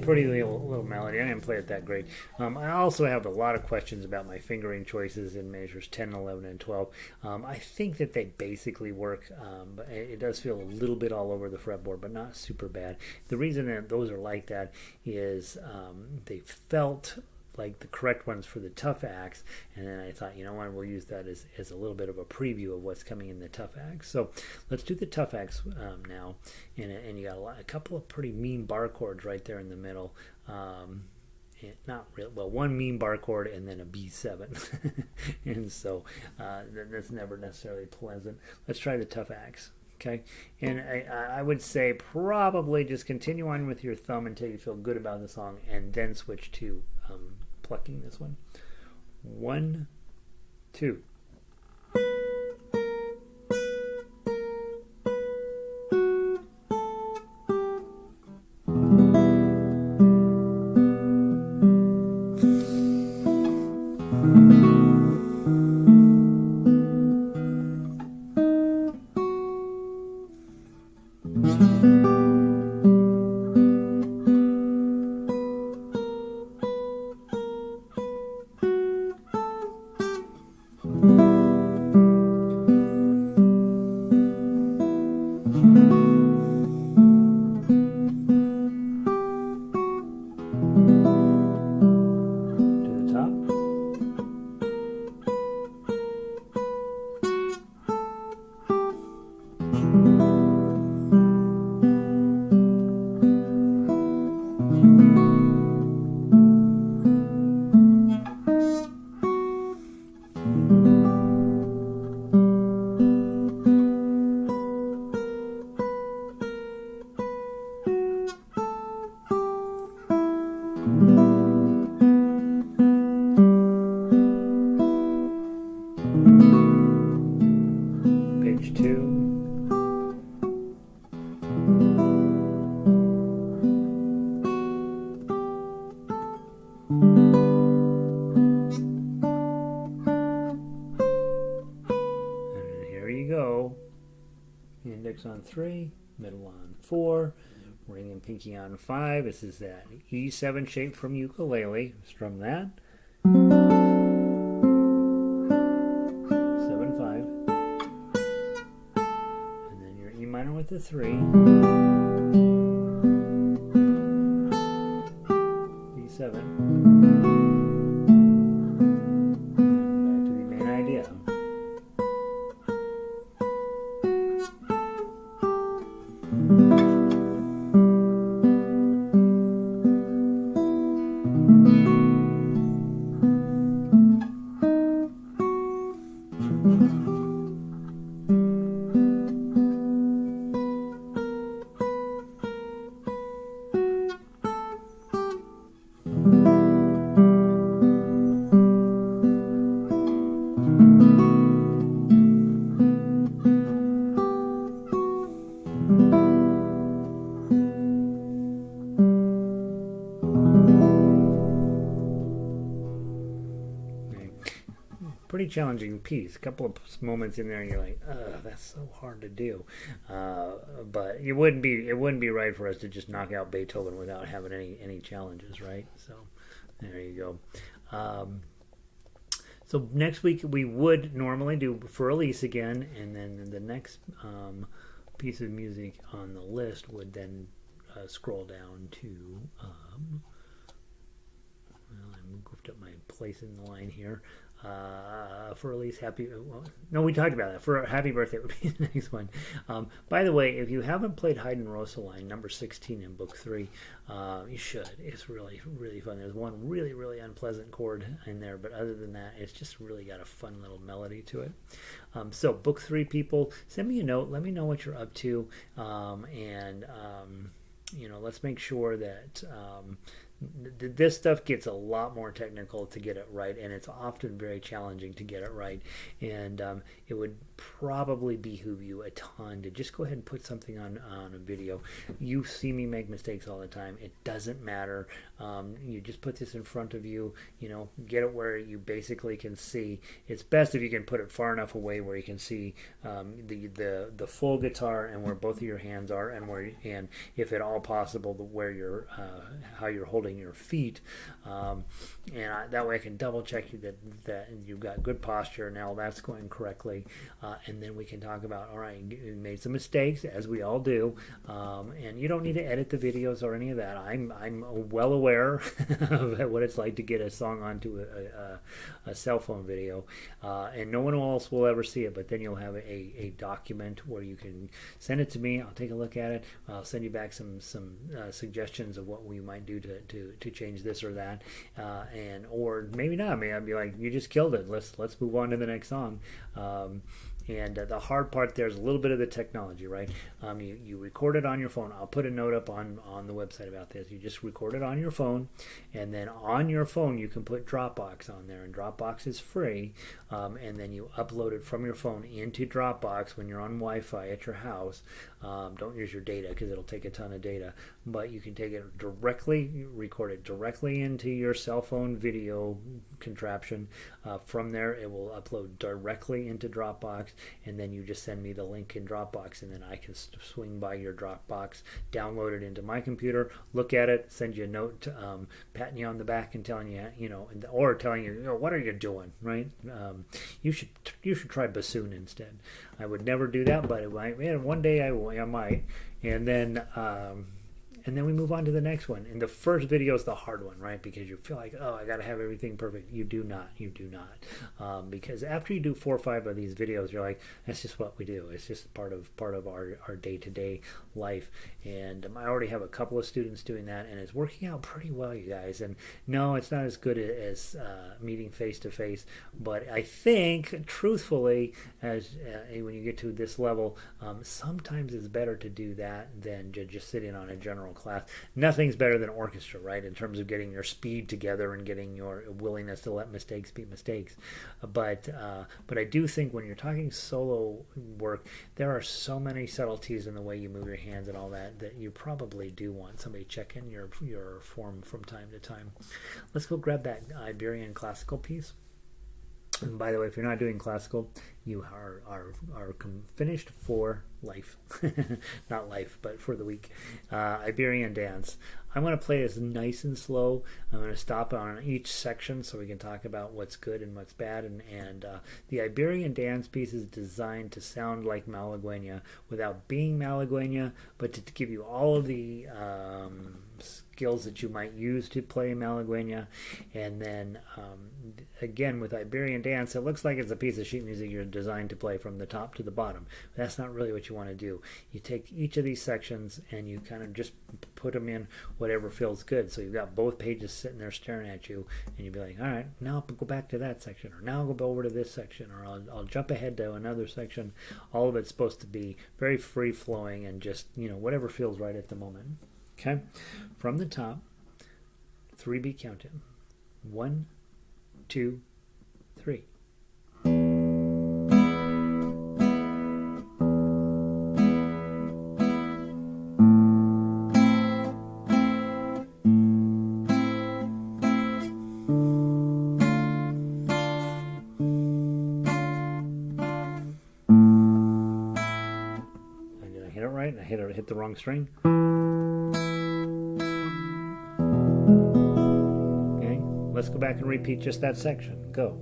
Pretty little melody. I didn't play it that great. I also have a lot of questions about my fingering choices in measures 10, 11, and 12. I think that they basically work, but it does feel a little bit all over the fretboard, but not super bad. The reason that those are like that is they felt like the correct ones for the tough acts, and then I thought, you know what, we'll use that as a little bit of a preview of what's coming in the tough acts. So let's do the tough acts now, and you got a couple of pretty mean bar chords right there in the middle. Not real well, one mean bar chord and then a B7, and so that's never necessarily pleasant. Let's try the tough acts. Okay, and I would say probably just continue on with your thumb until you feel good about the song, and then switch to plucking this one. 1, 2. there you go. Index on 3, middle on 4, ring and pinky on 5. This is that E7 shape from ukulele. Strum that. 7/5. And then your E minor with the 3. E7. And back to the main idea. Pretty challenging piece. A couple of moments in there, and you're like, "Ugh, that's so hard to do." But it wouldn't be right for us to just knock out Beethoven without having any challenges, right? So there you go. So next week we would normally do Für Elise again, and then the next piece of music on the list would then scroll down to. Well, I moved up my place in the line here. Für Elise, no, we talked about that. For Happy Birthday would be the next one. By the way, if you haven't played Haydn Rosaline, number 16 in book 3, you should. It's really, really fun. There's one really, really unpleasant chord in there, but other than that, it's just really got a fun little melody to it. So book 3 people, send me a note. Let me know what you're up to, let's make sure that this stuff gets a lot more technical to get it right, and it's often very challenging to get it right, and it would probably behoove you a ton to just go ahead and put something on a video. You see me make mistakes all the time. It doesn't matter. You just put this in front of you, get it where you basically can see. It's best if you can put it far enough away where you can see the full guitar and where both of your hands are, and if at all possible where you're how you're holding your feet, that way I can double check you that you've got good posture. Now that's going correctly, and then we can talk about, all right, you made some mistakes, as we all do, and you don't need to edit the videos or any of that. I'm well aware of what it's like to get a song onto a cell phone video, and no one else will ever see it, but then you'll have a document where you can send it to me. I'll take a look at it. I'll send you back some suggestions of what we might do to change this or that, or maybe not. Maybe I'd be like, you just killed it. Let's move on to the next song. And the hard part there is a little bit of the technology, right? You record it on your phone. I'll put a note up on the website about this. You just record it on your phone, and then on your phone you can put Dropbox on there, and Dropbox is free, and then you upload it from your phone into Dropbox when you're on Wi-Fi at your house. Don't use your data because it'll take a ton of data, but you can take it directly, record it directly into your cell phone video contraption. From there it will upload directly into Dropbox, and then you just send me the link in Dropbox, and then I can swing by your Dropbox, download it into my computer, look at it, send you a note, patting you on the back and telling you, or telling you, what are you doing, right? You should try bassoon instead. I would never do that, but one day I might, and then we move on to the next one. And the first video is the hard one, right? Because you feel like, I got to have everything perfect. You do not. Because after you do 4 or 5 of these videos, you're like, that's just what we do. It's just part of our day-to-day life. And I already have a couple of students doing that, and it's working out pretty well, you guys. And no, it's not as good as meeting face-to-face, but I think, truthfully, as when you get to this level, sometimes it's better to do that than to just sit in on a general class. Nothing's better than orchestra, right, in terms of getting your speed together and getting your willingness to let mistakes be mistakes. But I do think when you're talking solo work, there are so many subtleties in the way you move your hands and all that you probably do want somebody checking your form from time to time. Let's go grab that Iberian classical piece. And by the way, if you're not doing classical, you are finished for life. Not life, but for the week. Iberian Dance. I'm going to play this nice and slow. I'm going to stop on each section so we can talk about what's good and what's bad. And the Iberian Dance piece is designed to sound like Malaguena without being Malaguena, but to give you all of the skills that you might use to play Malaguena. And then again, with Iberian Dance, it looks like it's a piece of sheet music you're designed to play from the top to the bottom. But that's not really what you want to do. You take each of these sections and you kind of just put them in whatever feels good. So you've got both pages sitting there staring at you, and you'll be like, all right, now I'll go back to that section, or now I'll go over to this section, or I'll jump ahead to another section. All of it's supposed to be very free flowing and just, whatever feels right at the moment. Okay, from the top, 3-beat count-in. 1, 2, 3. Did I hit it right? I hit the wrong string. Let's go back and repeat just that section. Go.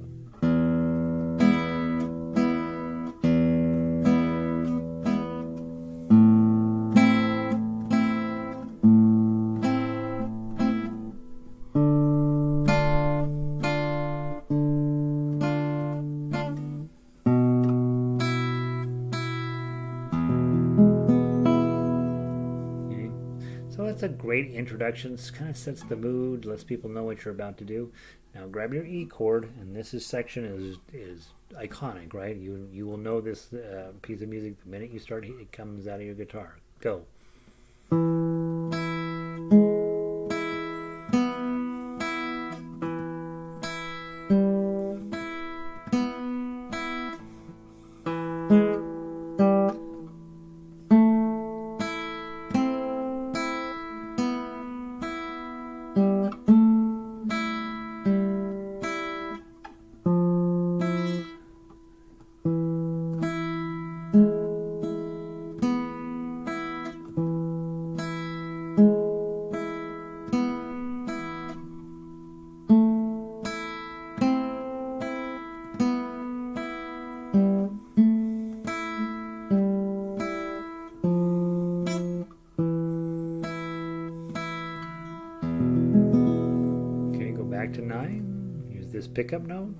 A great introduction. Kind of sets the mood, lets people know what you're about to do. Now grab your E chord, and this section is iconic, right? You will know this piece of music the minute you start. It comes out of your guitar. Go. To 9, use this pickup note.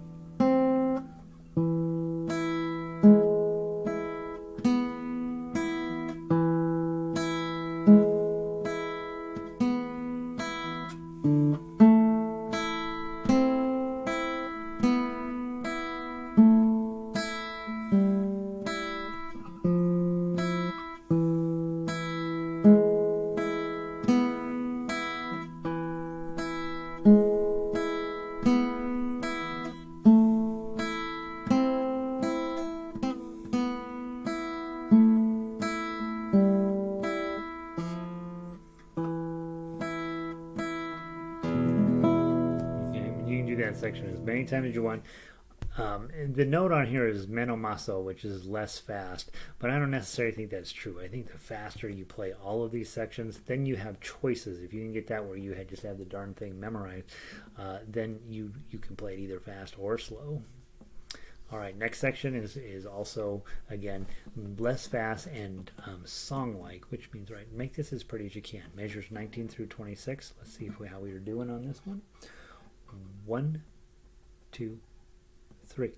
Section as many times as you want. The note on here is meno maso, which is less fast, but I don't necessarily think that's true. I think the faster you play all of these sections, then you have choices. If you can get that where you just have the darn thing memorized, then you can play it either fast or slow. All right, next section is also, again, less fast and song-like, which means, right, make this as pretty as you can. Measures 19 through 26. Let's see how we are doing on this one. 1, 2, 3.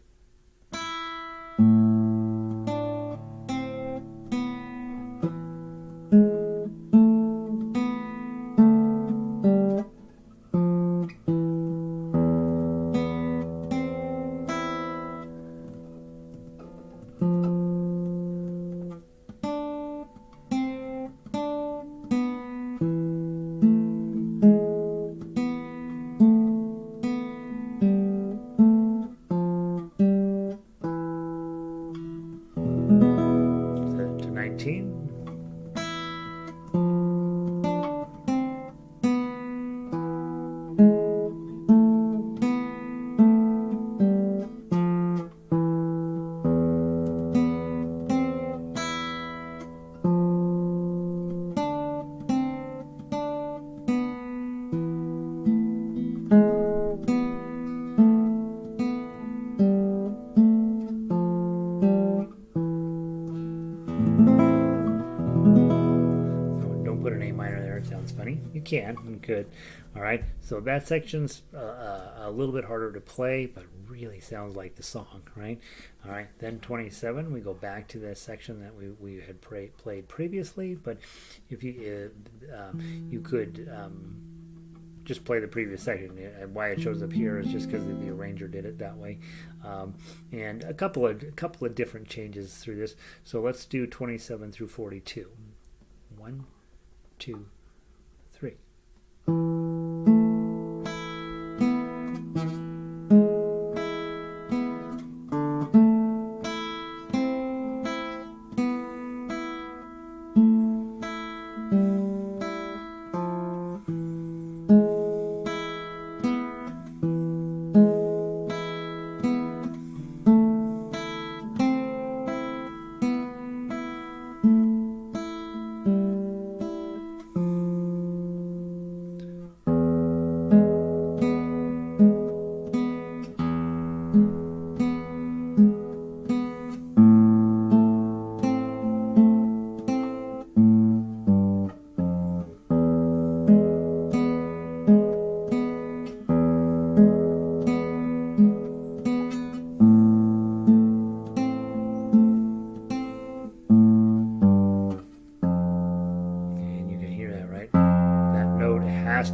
there. It sounds funny. You can. You could. All right. So that section's a little bit harder to play, but really sounds like the song, right? All right. Then 27, we go back to the section that we had played previously. But if you you could just play the previous section. And why it shows up here is just because the arranger did it that way. And a couple of different changes through this. So let's do 27 through 42. 1, 2, 3.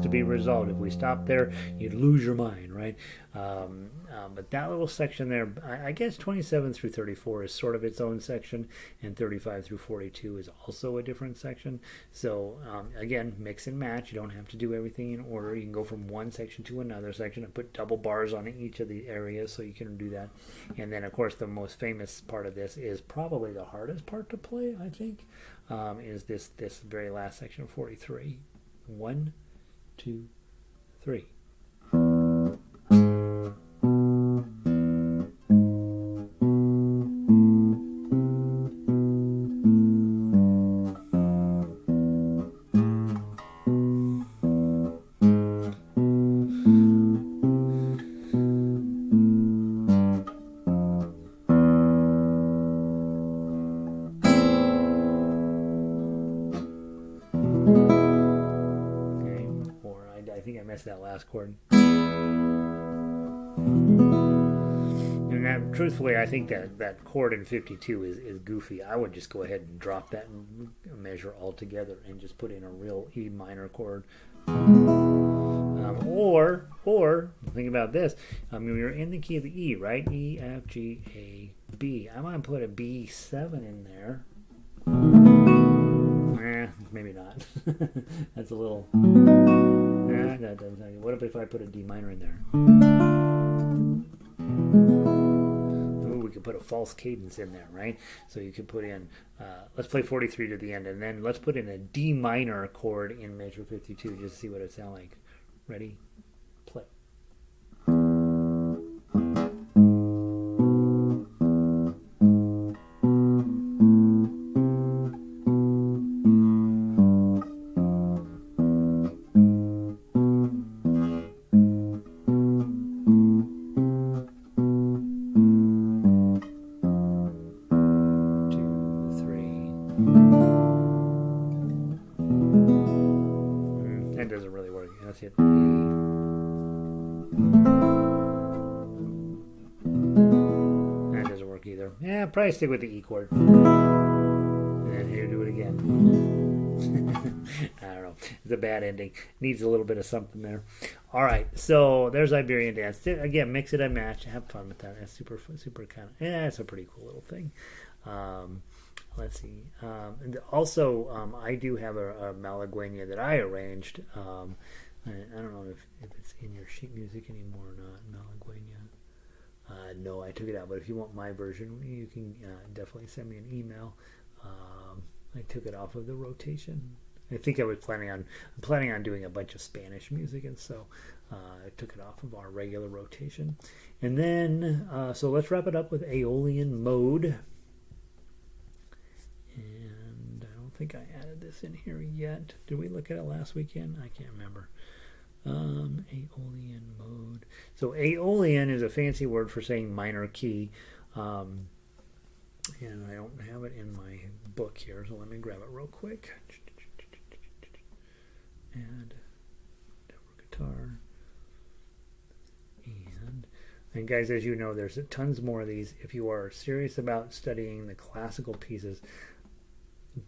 To be resolved. If we stop there, you'd lose your mind, right? But that little section there, I guess 27 through 34 is sort of its own section, and 35 through 42 is also a different section. So again, mix and match. You don't have to do everything in order. You can go from one section to another section and put double bars on each of the areas, so you can do that. And then, of course, the most famous part of this is probably the hardest part to play, I think, is this very last section, 43. 1, 2, 3. That last chord. And that, truthfully, I think that chord in 52 is goofy. I would just go ahead and drop that measure altogether and just put in a real E minor chord. Or think about this. I mean, we were in the key of the E, right? E, F, G, A, B. I might put a B7 in there. Maybe not. That's a little... that doesn't sound good. What if I put a D minor in there? Ooh, we could put a false cadence in there, right? So you could put in, let's play 43 to the end, and then let's put in a D minor chord in measure 52 just to see what it sounds like. Ready? Play. That doesn't really work. Let's hit E. That doesn't work either. Yeah, probably stick with the E chord. And then here, do it again. I don't know. It's a bad ending. Needs a little bit of something there. All right, so there's Iberian Dance. Again, mix it and match. Have fun with that. That's super kind of, it's a pretty cool little thing. Let's see. And also, I do have a Malaguena that I arranged. I don't know if it's in your sheet music anymore or not, Malaguena. No, I took it out. But if you want my version, you can definitely send me an email. I took it off of the rotation. I think I was planning on doing a bunch of Spanish music, and so I took it off of our regular rotation. And then, so let's wrap it up with Aeolian Mode. And I don't think I added this in here yet. Did we look at it last weekend? I can't remember. Aeolian Mode. So Aeolian is a fancy word for saying minor key. And I don't have it in my book here, so let me grab it real quick. add guitar. And guys, as you know, there's tons more of these. If you are serious about studying the classical pieces,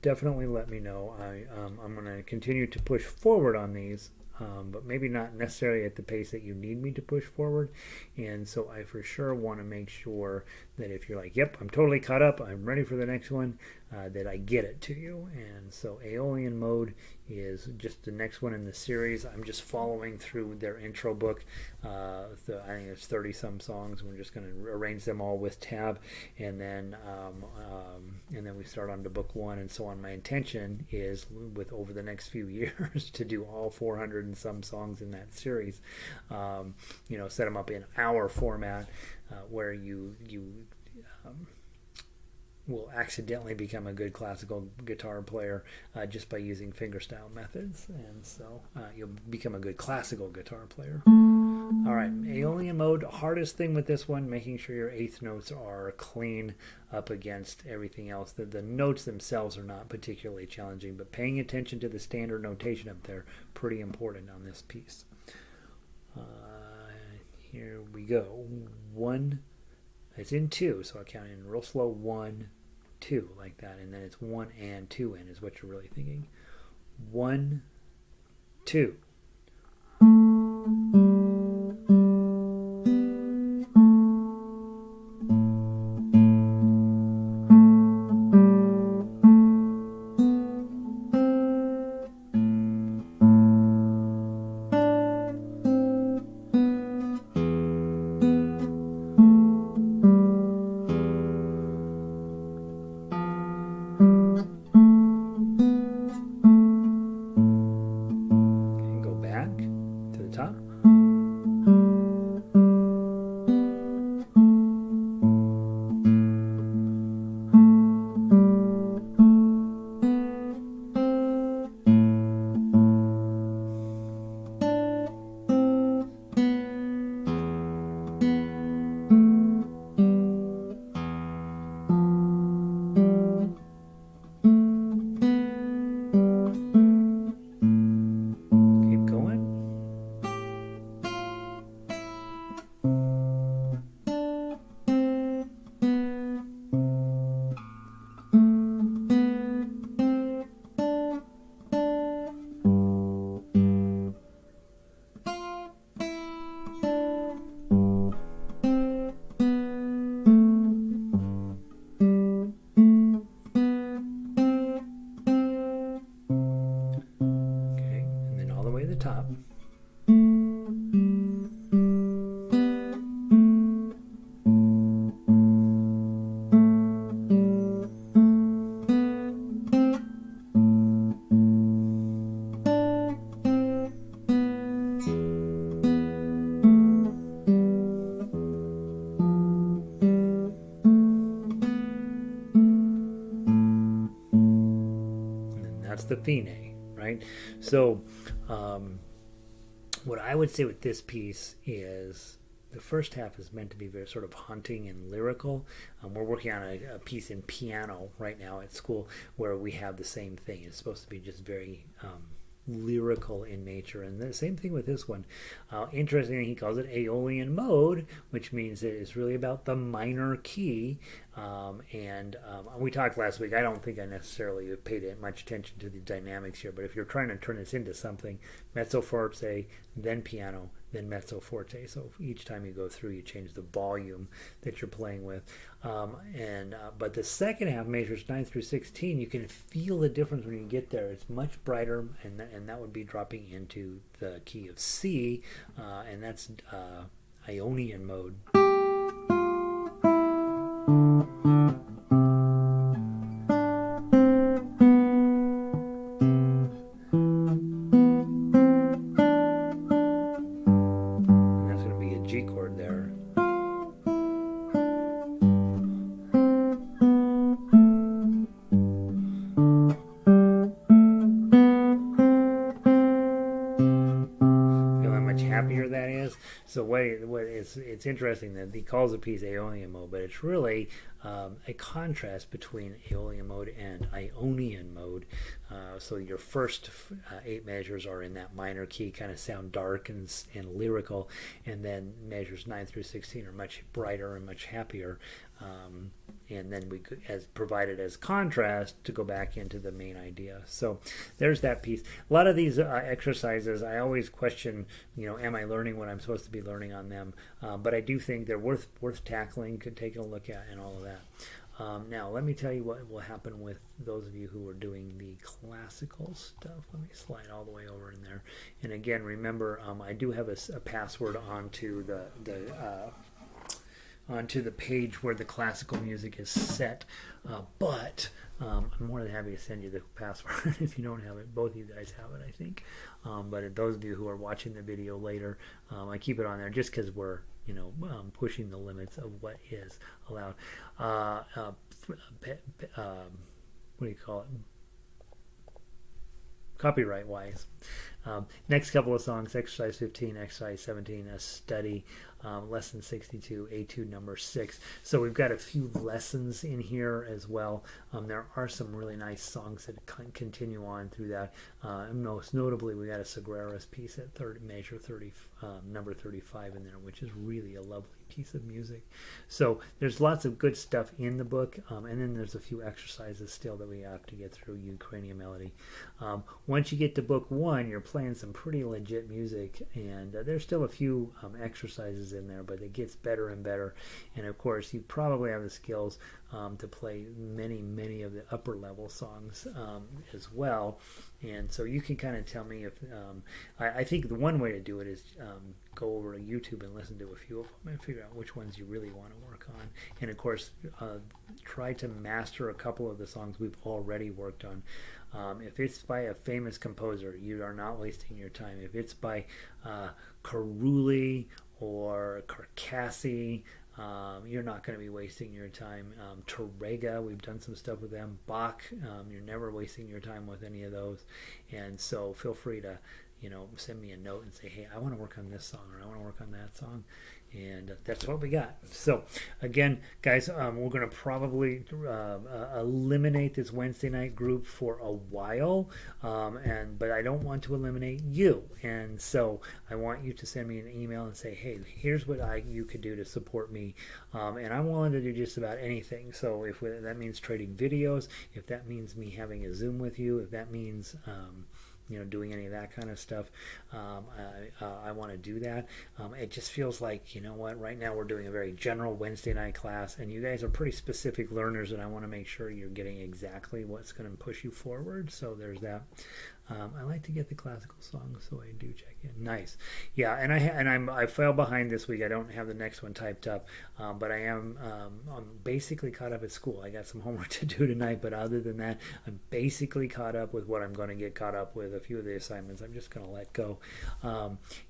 definitely let me know. I'm going to continue to push forward on these, but maybe not necessarily at the pace that you need me to push forward. And so I for sure want to make sure that if you're like, yep, I'm totally caught up, I'm ready for the next one, that I get it to you. And so Aeolian Mode is just the next one in the series. I'm just following through their intro book. I think it's 30 some songs. We're just going to arrange them all with tab, and then we start on to book one and so on. My intention is, with over the next few years, to do all 400 and some songs in that series. Set them up in our format, where you will accidentally become a good classical guitar player just by using fingerstyle methods, and so you'll become a good classical guitar player. All right, Aeolian Mode. Hardest thing with this one, making sure your eighth notes are clean up against everything else. The notes themselves are not particularly challenging, but paying attention to the standard notation up there, pretty important on this piece. Here we go. 1. It's in 2, so I count in real slow. 1, 2, like that, and then it's 1 and 2 in is what you're really thinking. 1, 2. Top. And that's the fine, right? So what I would say with this piece is the first half is meant to be very sort of haunting and lyrical. We're working on a piece in piano right now at school where we have the same thing. It's supposed to be just very lyrical in nature, and the same thing with this one. Interestingly, he calls it Aeolian Mode, which means that it's really about the minor key. We talked last week, I don't think I necessarily paid much attention to the dynamics here, but if you're trying to turn this into something, mezzo forte, then piano, then mezzo forte. So each time you go through, you change the volume that you're playing with. But the second half, measures 9 through 16, you can feel the difference when you get there. It's much brighter, and that would be dropping into the key of C, and that's Ionian mode. So it's interesting that he calls the piece Aeolian Mode, but it's really a contrast between Aeolian Mode and Ionian Mode. So your first 8 measures are in that minor key, kind of sound dark and lyrical, and then measures 9 through 16 are much brighter and much happier. And then we could, as provided as contrast, to go back into the main idea. So there's that piece. A lot of these exercises, I always question, am I learning what I'm supposed to be learning on them? But I do think they're worth tackling, taking a look at, and all of that. Now, let me tell you what will happen with those of you who are doing the classical stuff. Let me slide all the way over in there. And again, remember, I do have a password onto onto the page where the classical music is set, but I'm more than happy to send you the password if you don't have it. Both of you guys have it, I think. But those of you who are watching the video later, I keep it on there just because we're pushing the limits of what is allowed. What do you call it? Copyright wise. Next couple of songs: exercise 15, exercise 17, a study, lesson 62, etude number 6. So we've got a few lessons in here as well. There are some really nice songs that continue on through that. Most notably, we got a Segreras piece at measure 30, number 35 in there, which is really a lovely piece of music. So there's lots of good stuff in the book, and then there's a few exercises still that we have to get through. Ukrainian melody. Once you get to book 1, you're playing some pretty legit music, and there's still a few exercises in there, but it gets better and better. And of course, you probably have the skills to play many of the upper level songs as well. And so you can kind of tell me if I think the one way to do it is go over to YouTube and listen to a few of them and figure out which ones you really want to work on. And of course, try to master a couple of the songs we've already worked on. If it's by a famous composer, you are not wasting your time. If it's by Carulli or Carcassi, you're not going to be wasting your time. Torrega, we've done some stuff with them. Bach, you're never wasting your time with any of those. And so feel free to, send me a note and say, hey, I want to work on this song, or I want to work on that song. And that's what we got. So again, guys, we're going to probably eliminate this Wednesday night group for a while, but I don't want to eliminate you. And so I want you to send me an email and say, hey, here's what you could do to support me. And I'm willing to do just about anything. So if that means trading videos, if that means me having a Zoom with you, if that means doing any of that kind of stuff, I want to do that. It just feels like, right now we're doing a very general Wednesday night class, and you guys are pretty specific learners, and I want to make sure you're getting exactly what's going to push you forward. So there's that. I like to get the classical songs, so I do check in. Nice, yeah. And I fell behind this week. I don't have the next one typed up, but I'm basically caught up at school. I got some homework to do tonight, but other than that, I'm basically caught up with what I'm going to get caught up with. A few of the assignments I'm just going to let go,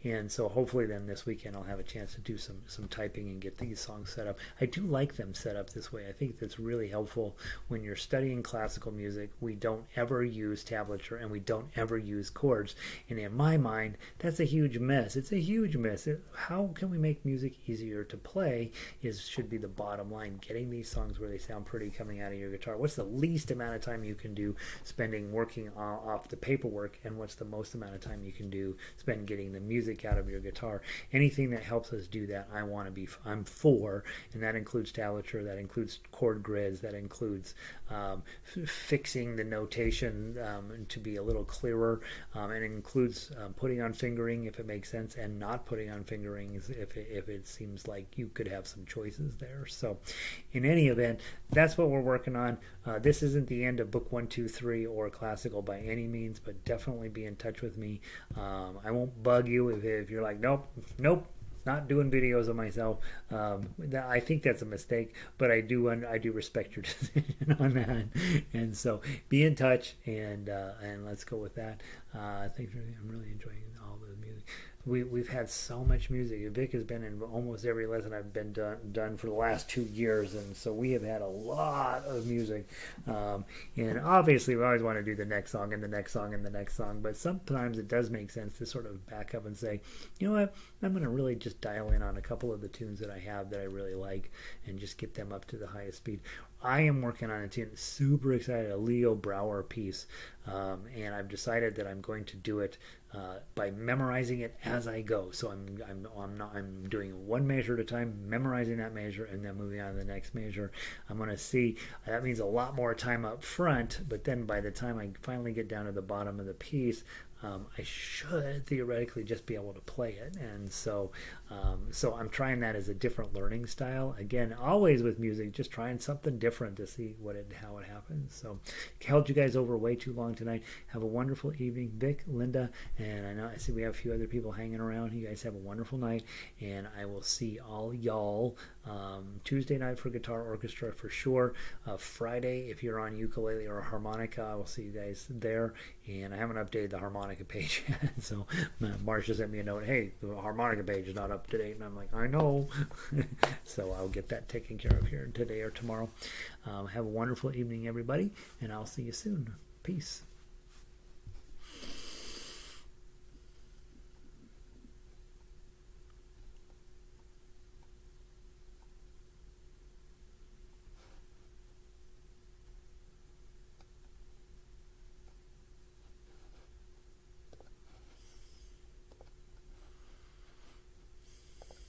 and so hopefully then this weekend I'll have a chance to do some typing and get these songs set up. I do like them set up this way. I think that's really helpful when you're studying classical music. We don't ever use tablature, and we don't ever use chords, and in my mind that's a huge mess. It's a huge mess. How can we make music easier to play should be the bottom line. Getting these songs where they sound pretty coming out of your guitar. What's the least amount of time you can do spending working off the paperwork, and what's the most amount of time you can spend getting the music out of your guitar? Anything that helps us do that, I'm for, and that includes tablature, that includes chord grids, that includes fixing the notation to be a little clearer, and it includes putting on fingering if it makes sense, and not putting on fingerings if it seems like you could have some choices there. So in any event, that's what we're working on. This isn't the end of book 1, 2, 3 or classical by any means, but definitely be in touch with me. I won't bug you if you're like, nope, not doing videos of myself. I think that's a mistake, but I do respect your decision on that. And so be in touch, and let's go with that. I'm really enjoying all the music. we've had so much music. Vic has been in almost every lesson I've been done for the last 2 years, and so we have had a lot of music. And obviously, we always want to do the next song and the next song and the next song, but sometimes it does make sense to sort of back up and say, you know what, I'm going to really just dial in on a couple of the tunes that I have that I really like and just get them up to the highest speed. I am working on a tune, super excited, a Leo Brouwer piece, and I've decided that I'm going to do it by memorizing it as I go. So I'm doing one measure at a time, memorizing that measure, and then moving on to the next measure. I'm going to see, that means a lot more time up front, but then by the time I finally get down to the bottom of the piece, I should theoretically just be able to play it. And so I'm trying that as a different learning style. Again, always with music, just trying something different to see how it happens. So held you guys over way too long tonight. Have a wonderful evening, Vic, Linda, and I see we have a few other people hanging around. You guys have a wonderful night, and I will see all y'all Tuesday night for guitar orchestra for sure. Friday, if you're on ukulele or harmonica, I will see you guys there. And I haven't updated the harmonica page yet, so Marcia sent me a note, hey, the harmonica page is not up to date, and I'm like, I know. So I'll get that taken care of here today or tomorrow. Have a wonderful evening, everybody, and I'll see you soon. Peace.